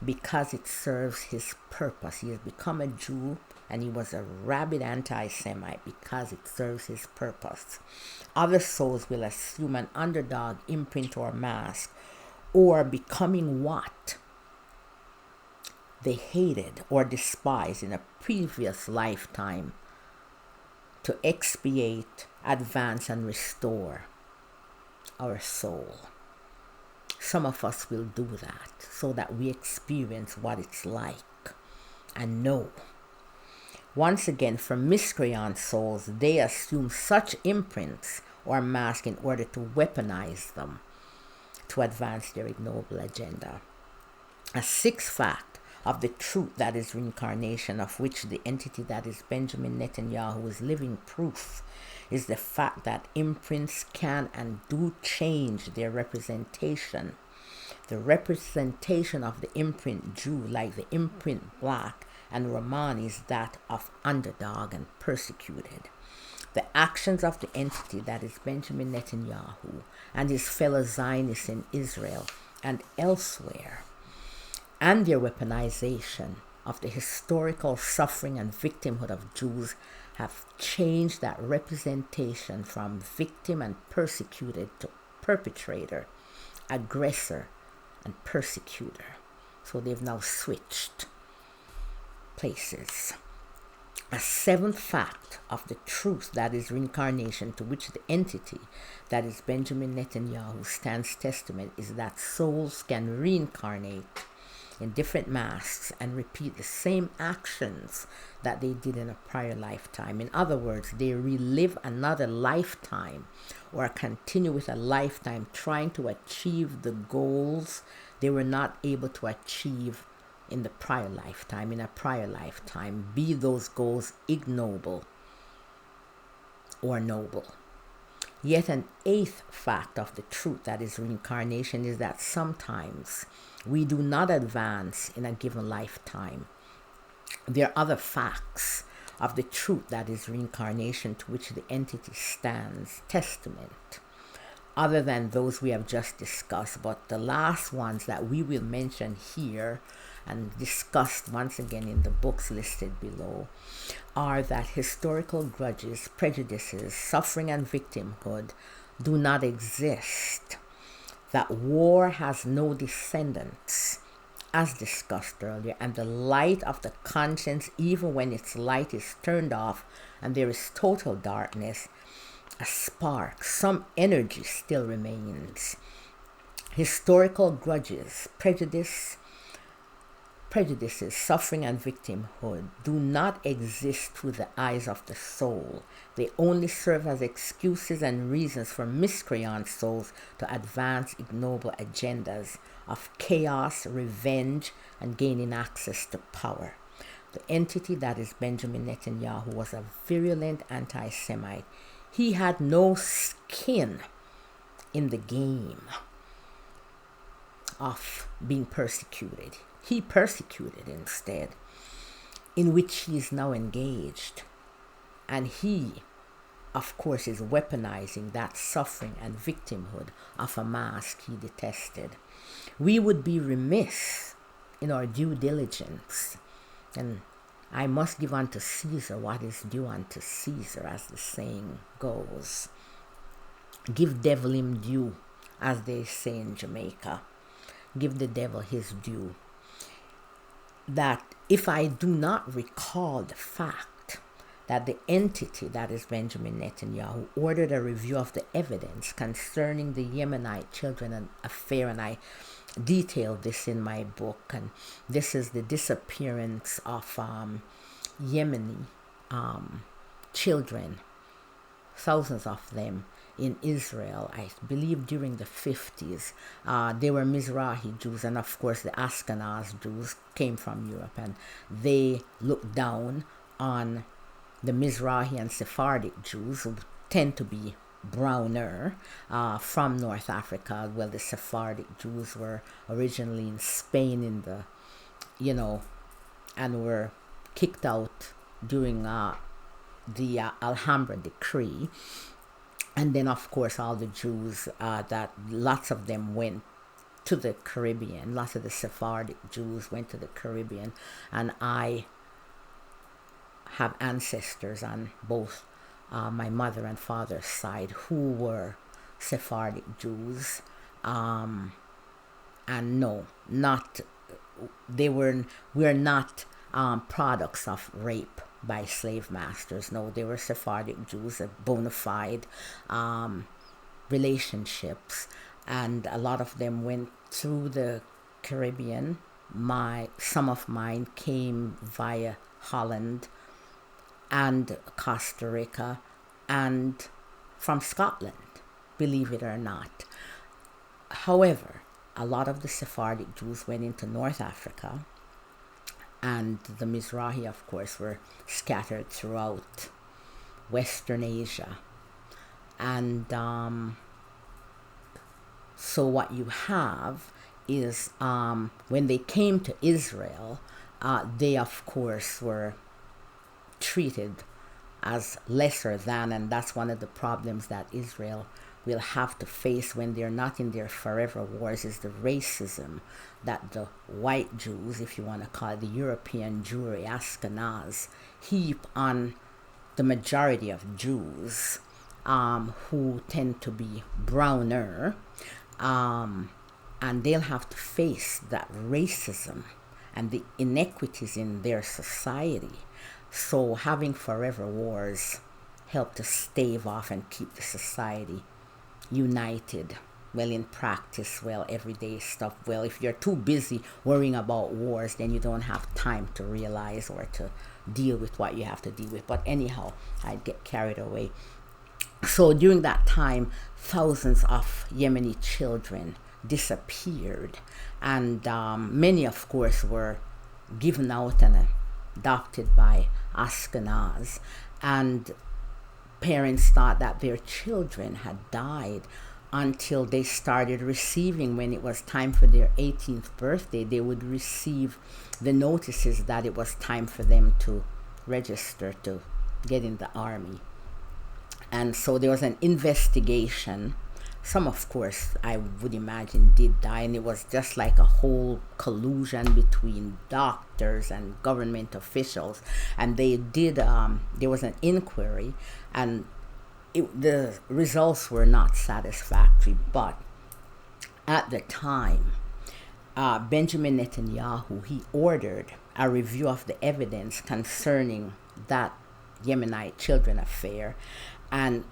because it serves his purpose. He has become a Jew and he was a rabid anti-Semite because it serves his purpose. Other souls will assume an underdog imprint or mask, or becoming what they hated or despised in a previous lifetime to expiate, advance, and restore our soul. Some of us will do that so that we experience what it's like and know. Once again, for miscreant souls, they assume such imprints or masks in order to weaponize them to advance their ignoble agenda. A sixth fact of the truth that is reincarnation, of which the entity that is Benjamin Netanyahu is living proof, is the fact that imprints can and do change their representation. The representation of the imprint Jew, like the imprint black and Roman, is that of underdog and persecuted. The actions of the entity that is Benjamin Netanyahu and his fellow Zionists in Israel and elsewhere, and their weaponization of the historical suffering and victimhood of Jews have changed that representation from victim and persecuted to perpetrator, aggressor, and persecutor. So they've now switched places. A seventh fact of the truth that is reincarnation, to which the entity that is Benjamin Netanyahu stands testament, is that souls can reincarnate in different masks and repeat the same actions that they did in a prior lifetime. In other words, they relive another lifetime or continue with a lifetime trying to achieve the goals they were not able to achieve in the prior lifetime, be those goals ignoble or noble. Yet an eighth fact of the truth that is reincarnation is that sometimes we do not advance in a given lifetime. There are other facts of the truth that is reincarnation to which the entity stands testament, other than those we have just discussed. But the last ones that we will mention here and discussed once again in the books listed below are that historical grudges, prejudices, suffering, and victimhood do not exist, that war has no descendants, as discussed earlier, and the light of the conscience, even when its light is turned off and there is total darkness, a spark, some energy still remains. Historical grudges, prejudices, suffering, and victimhood do not exist through the eyes of the soul. They only serve as excuses and reasons for miscreant souls to advance ignoble agendas of chaos, revenge, and gaining access to power. The entity that is Benjamin Netanyahu was a virulent anti-Semite. He had no skin in the game of being persecuted. He persecuted instead, in which he is now engaged. And he, of course, is weaponizing that suffering and victimhood of a mask he detested. We would be remiss in our due diligence, and I must give unto Caesar what is due unto Caesar, as the saying goes. Give devil him due, as they say in Jamaica. Give the devil his due. That if I do not recall the fact that the entity that is Benjamin Netanyahu ordered a review of the evidence concerning the Yemenite children affair, and I detailed this in my book, and this is the disappearance of Yemeni children, thousands of them, in Israel, I believe during the 50s. They were Mizrahi Jews, and of course the Ashkenaz Jews came from Europe, and they looked down on the Mizrahi and Sephardic Jews, who tend to be browner, from North Africa. Well, the Sephardic Jews were originally in Spain and were kicked out during the Alhambra decree. And then, of course, all the Jews, that lots of them went to the Caribbean. Lots of the Sephardic Jews went to the Caribbean, and I have ancestors on both my mother and father's side who were Sephardic Jews. And no, not we're not products of rape by slave masters. No, they were Sephardic Jews, bona fide relationships, and a lot of them went through the Caribbean. Some of mine came via Holland and Costa Rica and from Scotland, believe it or not. However, a lot of the Sephardic Jews went into North Africa, and the Mizrahi, of course, were scattered throughout Western Asia. And so what you have is when they came to Israel, they, of course, were treated as lesser than, and that's one of the problems that Israel will have to face when they're not in their forever wars, is the racism that the white Jews, if you want to call it the European Jewry, Ashkenaz, heap on the majority of Jews who tend to be browner, and they'll have to face that racism and the inequities in their society. So having forever wars help to stave off and keep the society united. Well, in practice, well, everyday stuff. Well, if you're too busy worrying about wars, then you don't have time to realize or to deal with what you have to deal with. But anyhow, I'd get carried away. So during that time, thousands of Yemeni children disappeared, and many, of course, were given out and adopted by Ashkenaz, and parents thought that their children had died until they started receiving, when it was time for their 18th birthday, they would receive the notices that it was time for them to register to get in the army. And so there was an investigation. Some, of course, I would imagine did die, and it was just like a whole collusion between doctors and government officials. And they did, there was an inquiry, and the results were not satisfactory. But at the time, Benjamin Netanyahu, he ordered a review of the evidence concerning that Yemenite children affair, and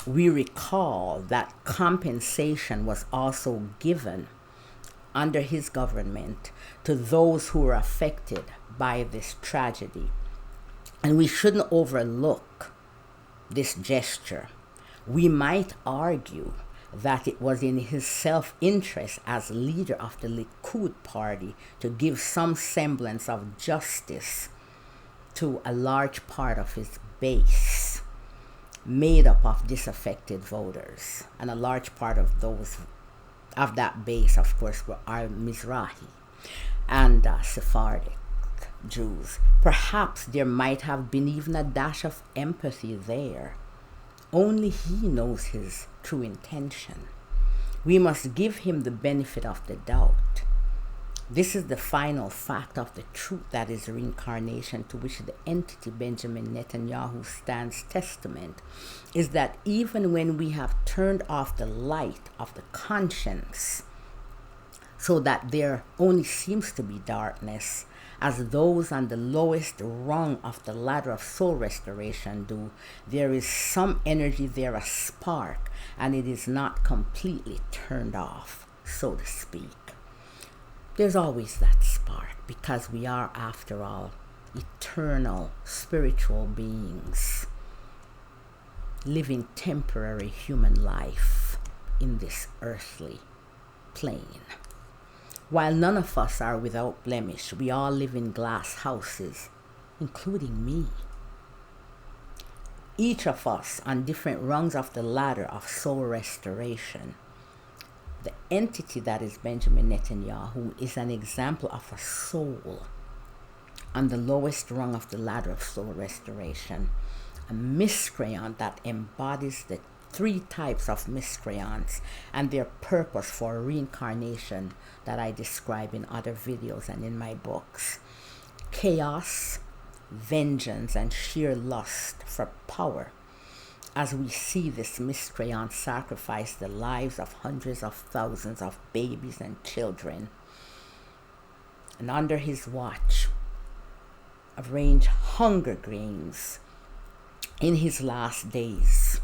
we recall that compensation was also given under his government to those who were affected by this tragedy. And we shouldn't overlook this gesture. We might argue that it was in his self-interest as leader of the Likud party to give some semblance of justice to a large part of his base, made up of disaffected voters, and a large part of those of that base, of course, were Mizrahi and Sephardic Jews. Perhaps there might have been even a dash of empathy there. Only he knows his true intention. We must give him the benefit of the doubt. This is the final fact of the truth that is reincarnation, to which the entity Benjamin Netanyahu stands testament, is that even when we have turned off the light of the conscience so that there only seems to be darkness, as those on the lowest rung of the ladder of soul restoration do, there is some energy there, a spark, and it is not completely turned off, so to speak. There's always that spark, because we are, after all, eternal spiritual beings living temporary human life in this earthly plane. While none of us are without blemish, we all live in glass houses, including me. Each of us on different rungs of the ladder of soul restoration. The entity that is Benjamin Netanyahu is an example of a soul on the lowest rung of the ladder of soul restoration, a miscreant that embodies the 3 types of miscreants and their purpose for reincarnation that I describe in other videos and in my books. Chaos, vengeance, and sheer lust for power. As we see this miscreant sacrifice the lives of hundreds of thousands of babies and children. And under his watch, arrange hunger games in his last days.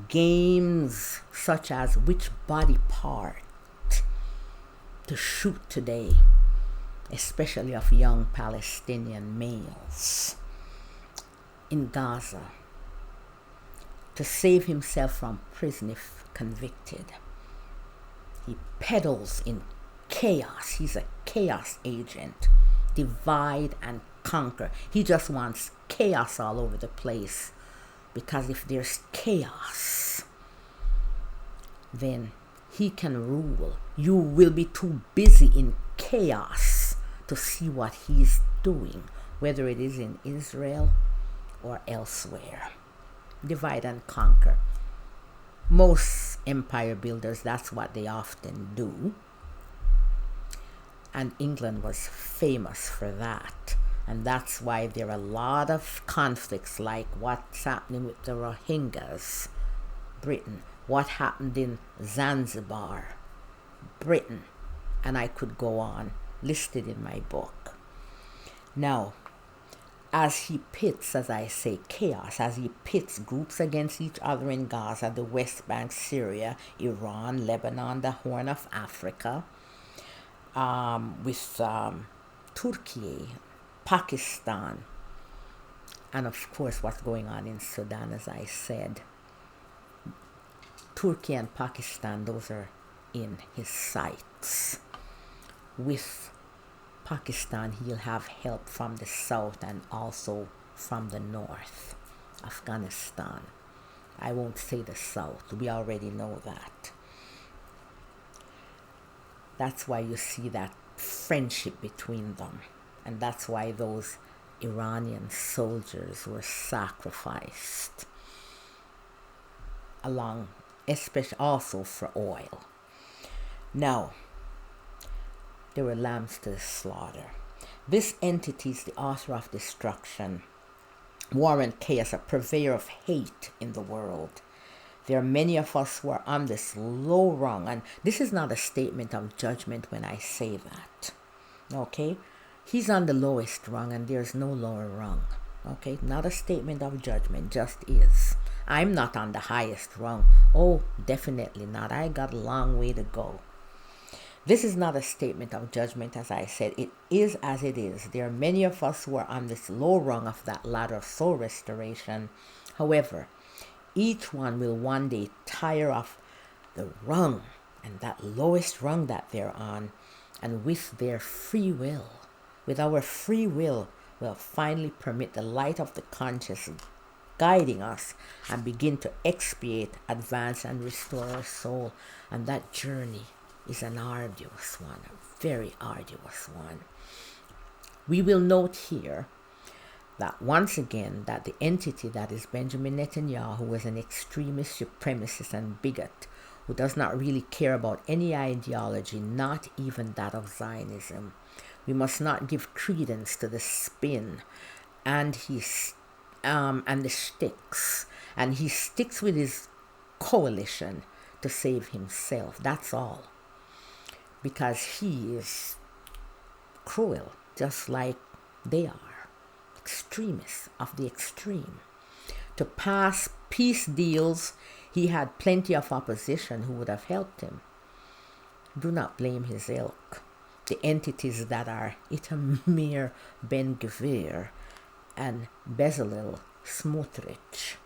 Games such as which body part to shoot today, especially of young Palestinian males in Gaza, to save himself from prison if convicted. He peddles in chaos. He's a chaos agent. Divide and conquer. He just wants chaos all over the place, because if there's chaos, then he can rule. You will be too busy in chaos to see what he's doing, whether it is in Israel or elsewhere. Divide and conquer. Most empire builders, that's what they often do. And England was famous for that. And that's why there are a lot of conflicts, like what's happening with the Rohingyas, Britain. What happened in Zanzibar, Britain. And I could go on, listed in my book. Now, as he pits, as I say, chaos, as he pits groups against each other in Gaza, the West Bank, Syria, Iran, Lebanon, the Horn of Africa, with Turkey, Pakistan, and of course what's going on in Sudan, as I said. Turkey and Pakistan, those are in his sights. With Pakistan, he'll have help from the south and also from the north, Afghanistan. I won't say the south, we already know that. That's why you see that friendship between them. And that's why those Iranian soldiers were sacrificed, along, especially also for oil. Now, they were lambs to the slaughter. This entity is the author of destruction, war and chaos, a purveyor of hate in the world. There are many of us who are on this low rung, and this is not a statement of judgment when I say that, okay? He's on the lowest rung and there's no lower rung, okay? Not a statement of judgment, just is. I'm not on the highest rung. Oh, definitely not. I got a long way to go. This is not a statement of judgment, as I said. It is as it is. There are many of us who are on this low rung of that ladder of soul restoration. However, each one will one day tire of the rung and that lowest rung that they're on, and with their free will, with our free will, we'll finally permit the light of the conscious guiding us and begin to expiate, advance, and restore our soul. And that journey is an arduous one, a very arduous one. We will note here that once again, that the entity that is Benjamin Netanyahu, who was an extremist, supremacist, and bigot, who does not really care about any ideology, not even that of Zionism. We must not give credence to the spin and the sticks. And he sticks with his coalition to save himself. That's all. Because he is cruel, just like they are. Extremists of the extreme. To pass peace deals, he had plenty of opposition who would have helped him. Do not blame his ilk. The entities that are Itamar Ben-Gvir and Bezalel Smotrich.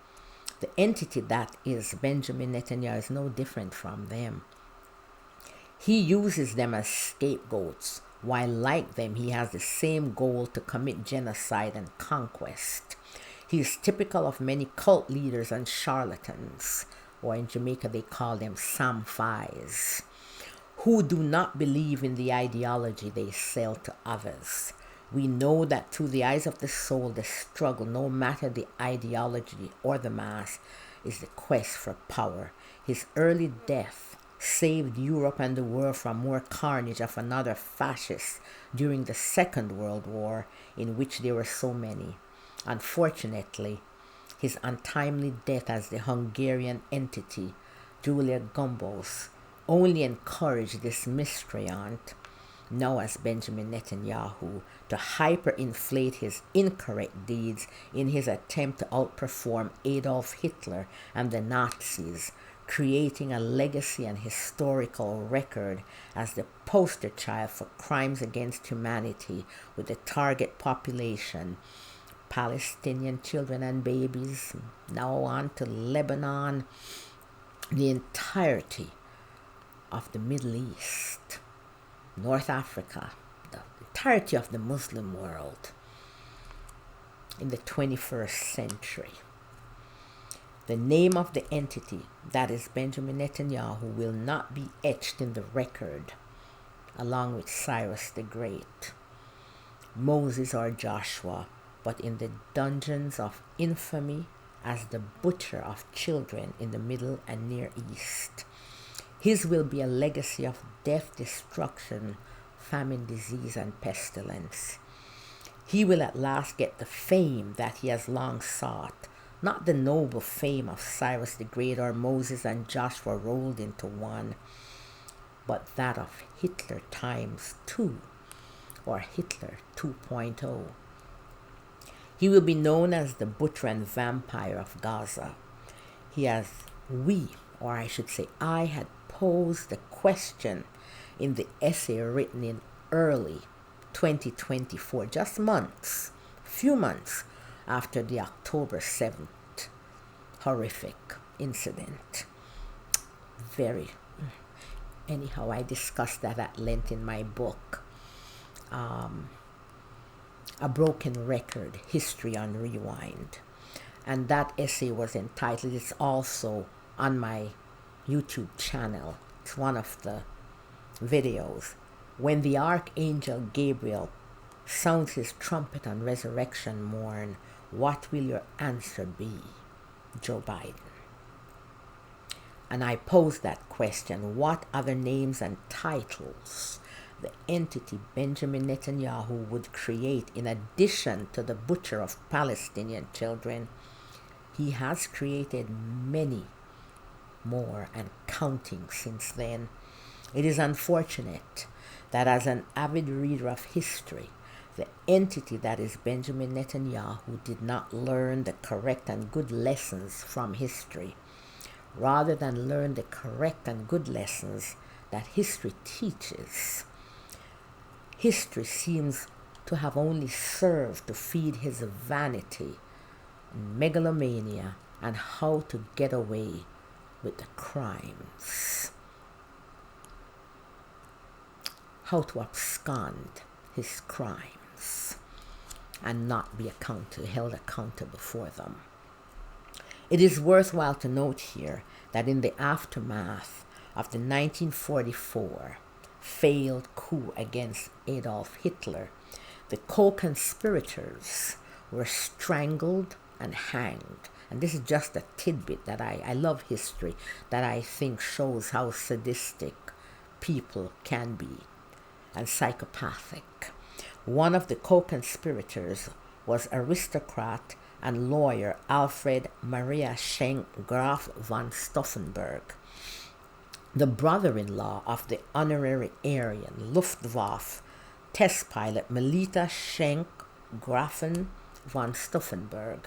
The entity that is Benjamin Netanyahu is no different from them. He uses them as scapegoats, while like them he has the same goal to commit genocide and conquest. He is typical of many cult leaders and charlatans, or in Jamaica they call them Samphais, who do not believe in the ideology they sell to others. We know that through the eyes of the soul, the struggle, no matter the ideology or the mass, is the quest for power. His early death saved Europe and the world from more carnage of another fascist during the Second World War, in which there were so many. Unfortunately, his untimely death as the Hungarian entity, Gyula Gombos, only encouraged this miscreant, now as Benjamin Netanyahu, to hyperinflate his incorrect deeds in his attempt to outperform Adolf Hitler and the Nazis, creating a legacy and historical record as the poster child for crimes against humanity, with the target population Palestinian children and babies, now on to Lebanon, the entirety of the Middle East, North Africa, the entirety of the Muslim world in the 21st century. The name of the entity, that is Benjamin Netanyahu, will not be etched in the record along with Cyrus the Great, Moses or Joshua, but in the dungeons of infamy as the butcher of children in the Middle and Near East. His will be a legacy of death, destruction, famine, disease, and pestilence. He will at last get the fame that he has long sought, not the noble fame of Cyrus the Great or Moses and Joshua rolled into one, but that of Hitler times 2, or Hitler 2.0. He will be known as the butcher and vampire of Gaza. I had posed the question in the essay written in early 2024, just few months after the October 7th horrific incident. Anyhow, I discussed that at length in my book, A Broken Record, History on Rewind. And that essay was entitled, it's also on my YouTube channel, it's one of the videos, When the Archangel Gabriel sounds his trumpet on resurrection morn, what will your answer be, Joe Biden? And I posed that question, what other names and titles the entity Benjamin Netanyahu would create in addition to the butcher of Palestinian children? He has created many more and counting since then. It is unfortunate that as an avid reader of history, the entity that is Benjamin Netanyahu did not learn the correct and good lessons from history. Rather than learn the correct and good lessons that history teaches, history seems to have only served to feed his vanity and megalomania and how to get away with the crimes, how to abscond his crimes and not be held accountable for them. It is worthwhile to note here that in the aftermath of the 1944 failed coup against Adolf Hitler, the co-conspirators were strangled and hanged. And this is just a tidbit that I love history, that I think shows how sadistic people can be and psychopathic. One of the co-conspirators was aristocrat and lawyer Alfred Maria Schenk Graf von Stauffenberg, the brother-in-law of the honorary Aryan Luftwaffe test pilot Melita Schenk Grafen von Stauffenberg.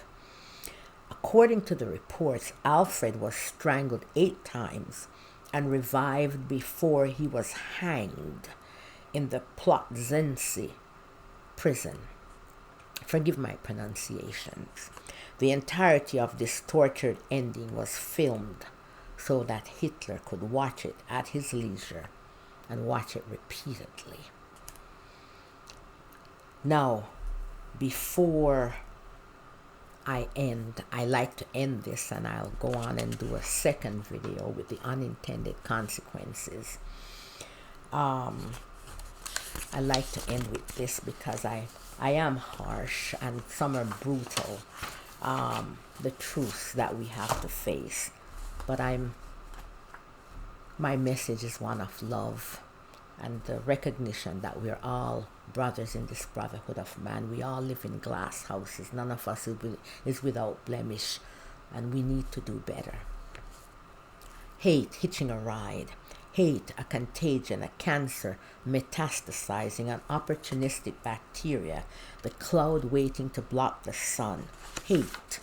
According to the reports, Alfred was strangled 8 times and revived before he was hanged in the Plotzency prison. Forgive my pronunciations. The entirety of this tortured ending was filmed so that Hitler could watch it at his leisure and watch it repeatedly. Now, before I like to end this, and I'll go on and do a second video with the unintended consequences. I like to end with this because I am harsh and some are brutal, the truths that we have to face. But my message is one of love and the recognition that we're all brothers in this brotherhood of man. We all live in glass houses. None of us is without blemish, and we need to do better. Hate, hitching a ride. Hate, a contagion, a cancer, metastasizing, an opportunistic bacteria, the cloud waiting to block the sun. Hate,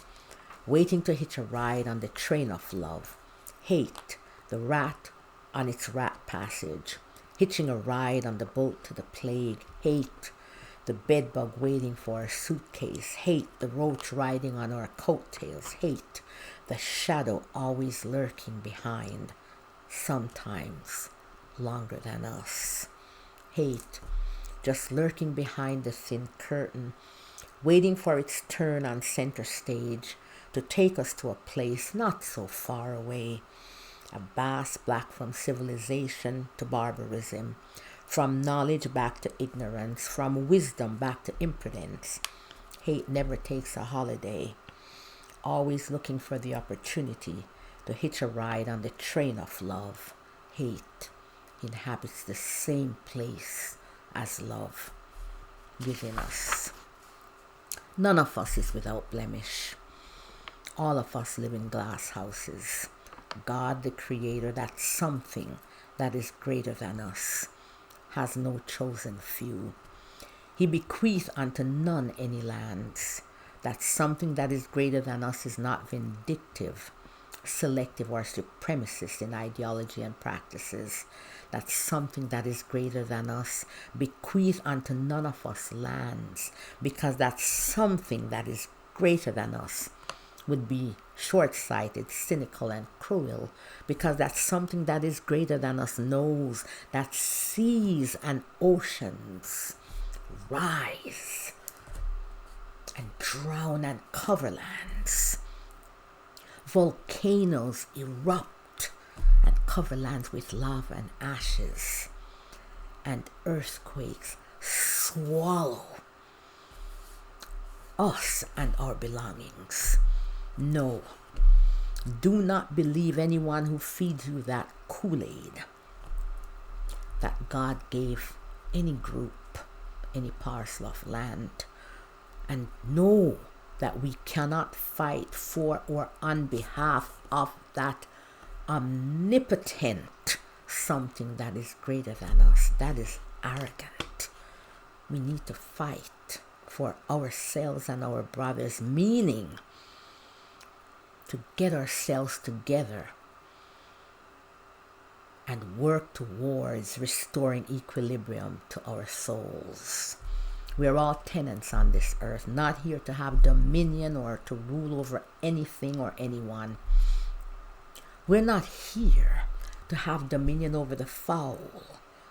waiting to hitch a ride on the train of love. Hate, the rat on its rat passage, hitching a ride on the boat to the plague. Hate, the bedbug waiting for a suitcase. Hate, the roach riding on our coattails. Hate, the shadow always lurking behind, sometimes longer than us. Hate, just lurking behind the thin curtain, waiting for its turn on center stage to take us to a place not so far away. A vast black from civilization to barbarism, from knowledge back to ignorance, from wisdom back to impudence. Hate never takes a holiday, always looking for the opportunity to hitch a ride on the train of love. Hate inhabits the same place as love within us. None of us is without blemish. All of us live in glass houses. God, the Creator, that something that is greater than us, has no chosen few. He bequeath unto none any lands. That something that is greater than us is not vindictive, selective, or supremacist in ideology and practices. That something that is greater than us bequeath unto none of us lands, because that something that is greater than us would be short-sighted, cynical, and cruel, because that's something that is greater than us knows that seas and oceans rise and drown and cover lands. Volcanoes erupt and cover lands with lava and ashes, and earthquakes swallow us and our belongings. No, do not believe anyone who feeds you that Kool-Aid that God gave any group, any parcel of land. And know that we cannot fight for or on behalf of that omnipotent something that is greater than us. That is arrogant. We need to fight for ourselves and our brothers, meaning to get ourselves together and work towards restoring equilibrium to our souls. We are all tenants on this earth, not here to have dominion or to rule over anything or anyone. We're not here to have dominion over the fowl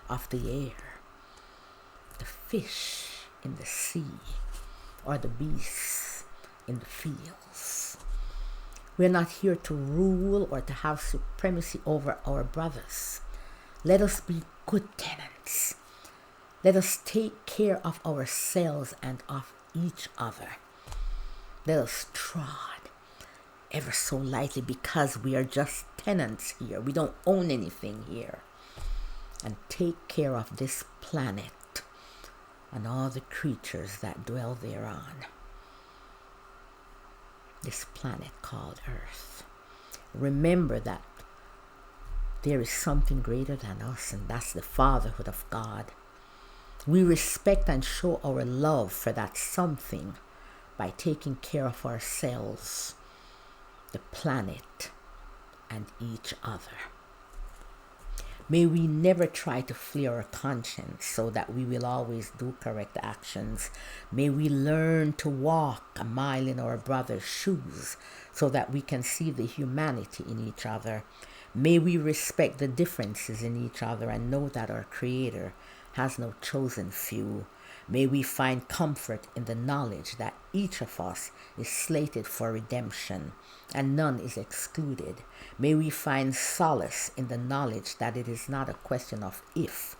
of the air, the fish in the sea, or the beasts in the fields. We're not here to rule or to have supremacy over our brothers. Let us be good tenants. Let us take care of ourselves and of each other. Let us trod ever so lightly, because we are just tenants here. We don't own anything here. And take care of this planet and all the creatures that dwell thereon. This planet called Earth. Remember that there is something greater than us, and that's the fatherhood of God. We respect and show our love for that something by taking care of ourselves, the planet, and each other. May we never try to flee our conscience so that we will always do correct actions. May we learn to walk a mile in our brother's shoes so that we can see the humanity in each other. May we respect the differences in each other and know that our Creator has no chosen few. May we find comfort in the knowledge that each of us is slated for redemption and none is excluded. May we find solace in the knowledge that it is not a question of if,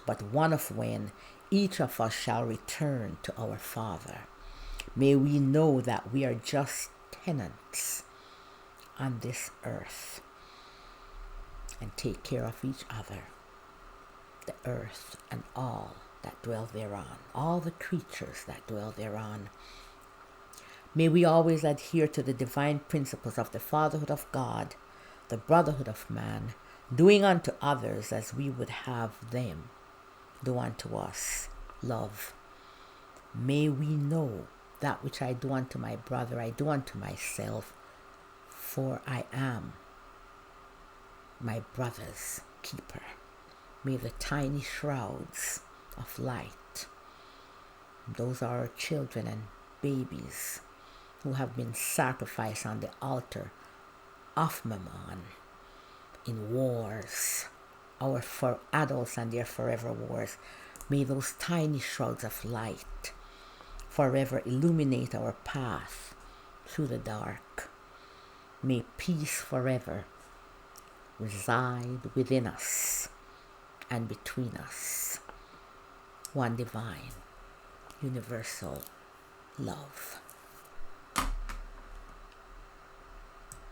but one of when each of us shall return to our Father. May we know that we are just tenants on this earth and take care of each other, the earth and all that dwell thereon, all the creatures that dwell thereon. May we always adhere to the divine principles of the fatherhood of God, the brotherhood of man, doing unto others as we would have them do unto us, love. May we know that which I do unto my brother, I do unto myself, for I am my brother's keeper. May the tiny shrouds of light, those are our children and babies who have been sacrificed on the altar of Mammon in wars, our for adults and their forever wars. May those tiny shrouds of light forever illuminate our path through the dark. May peace forever reside within us and between us. One divine, universal love.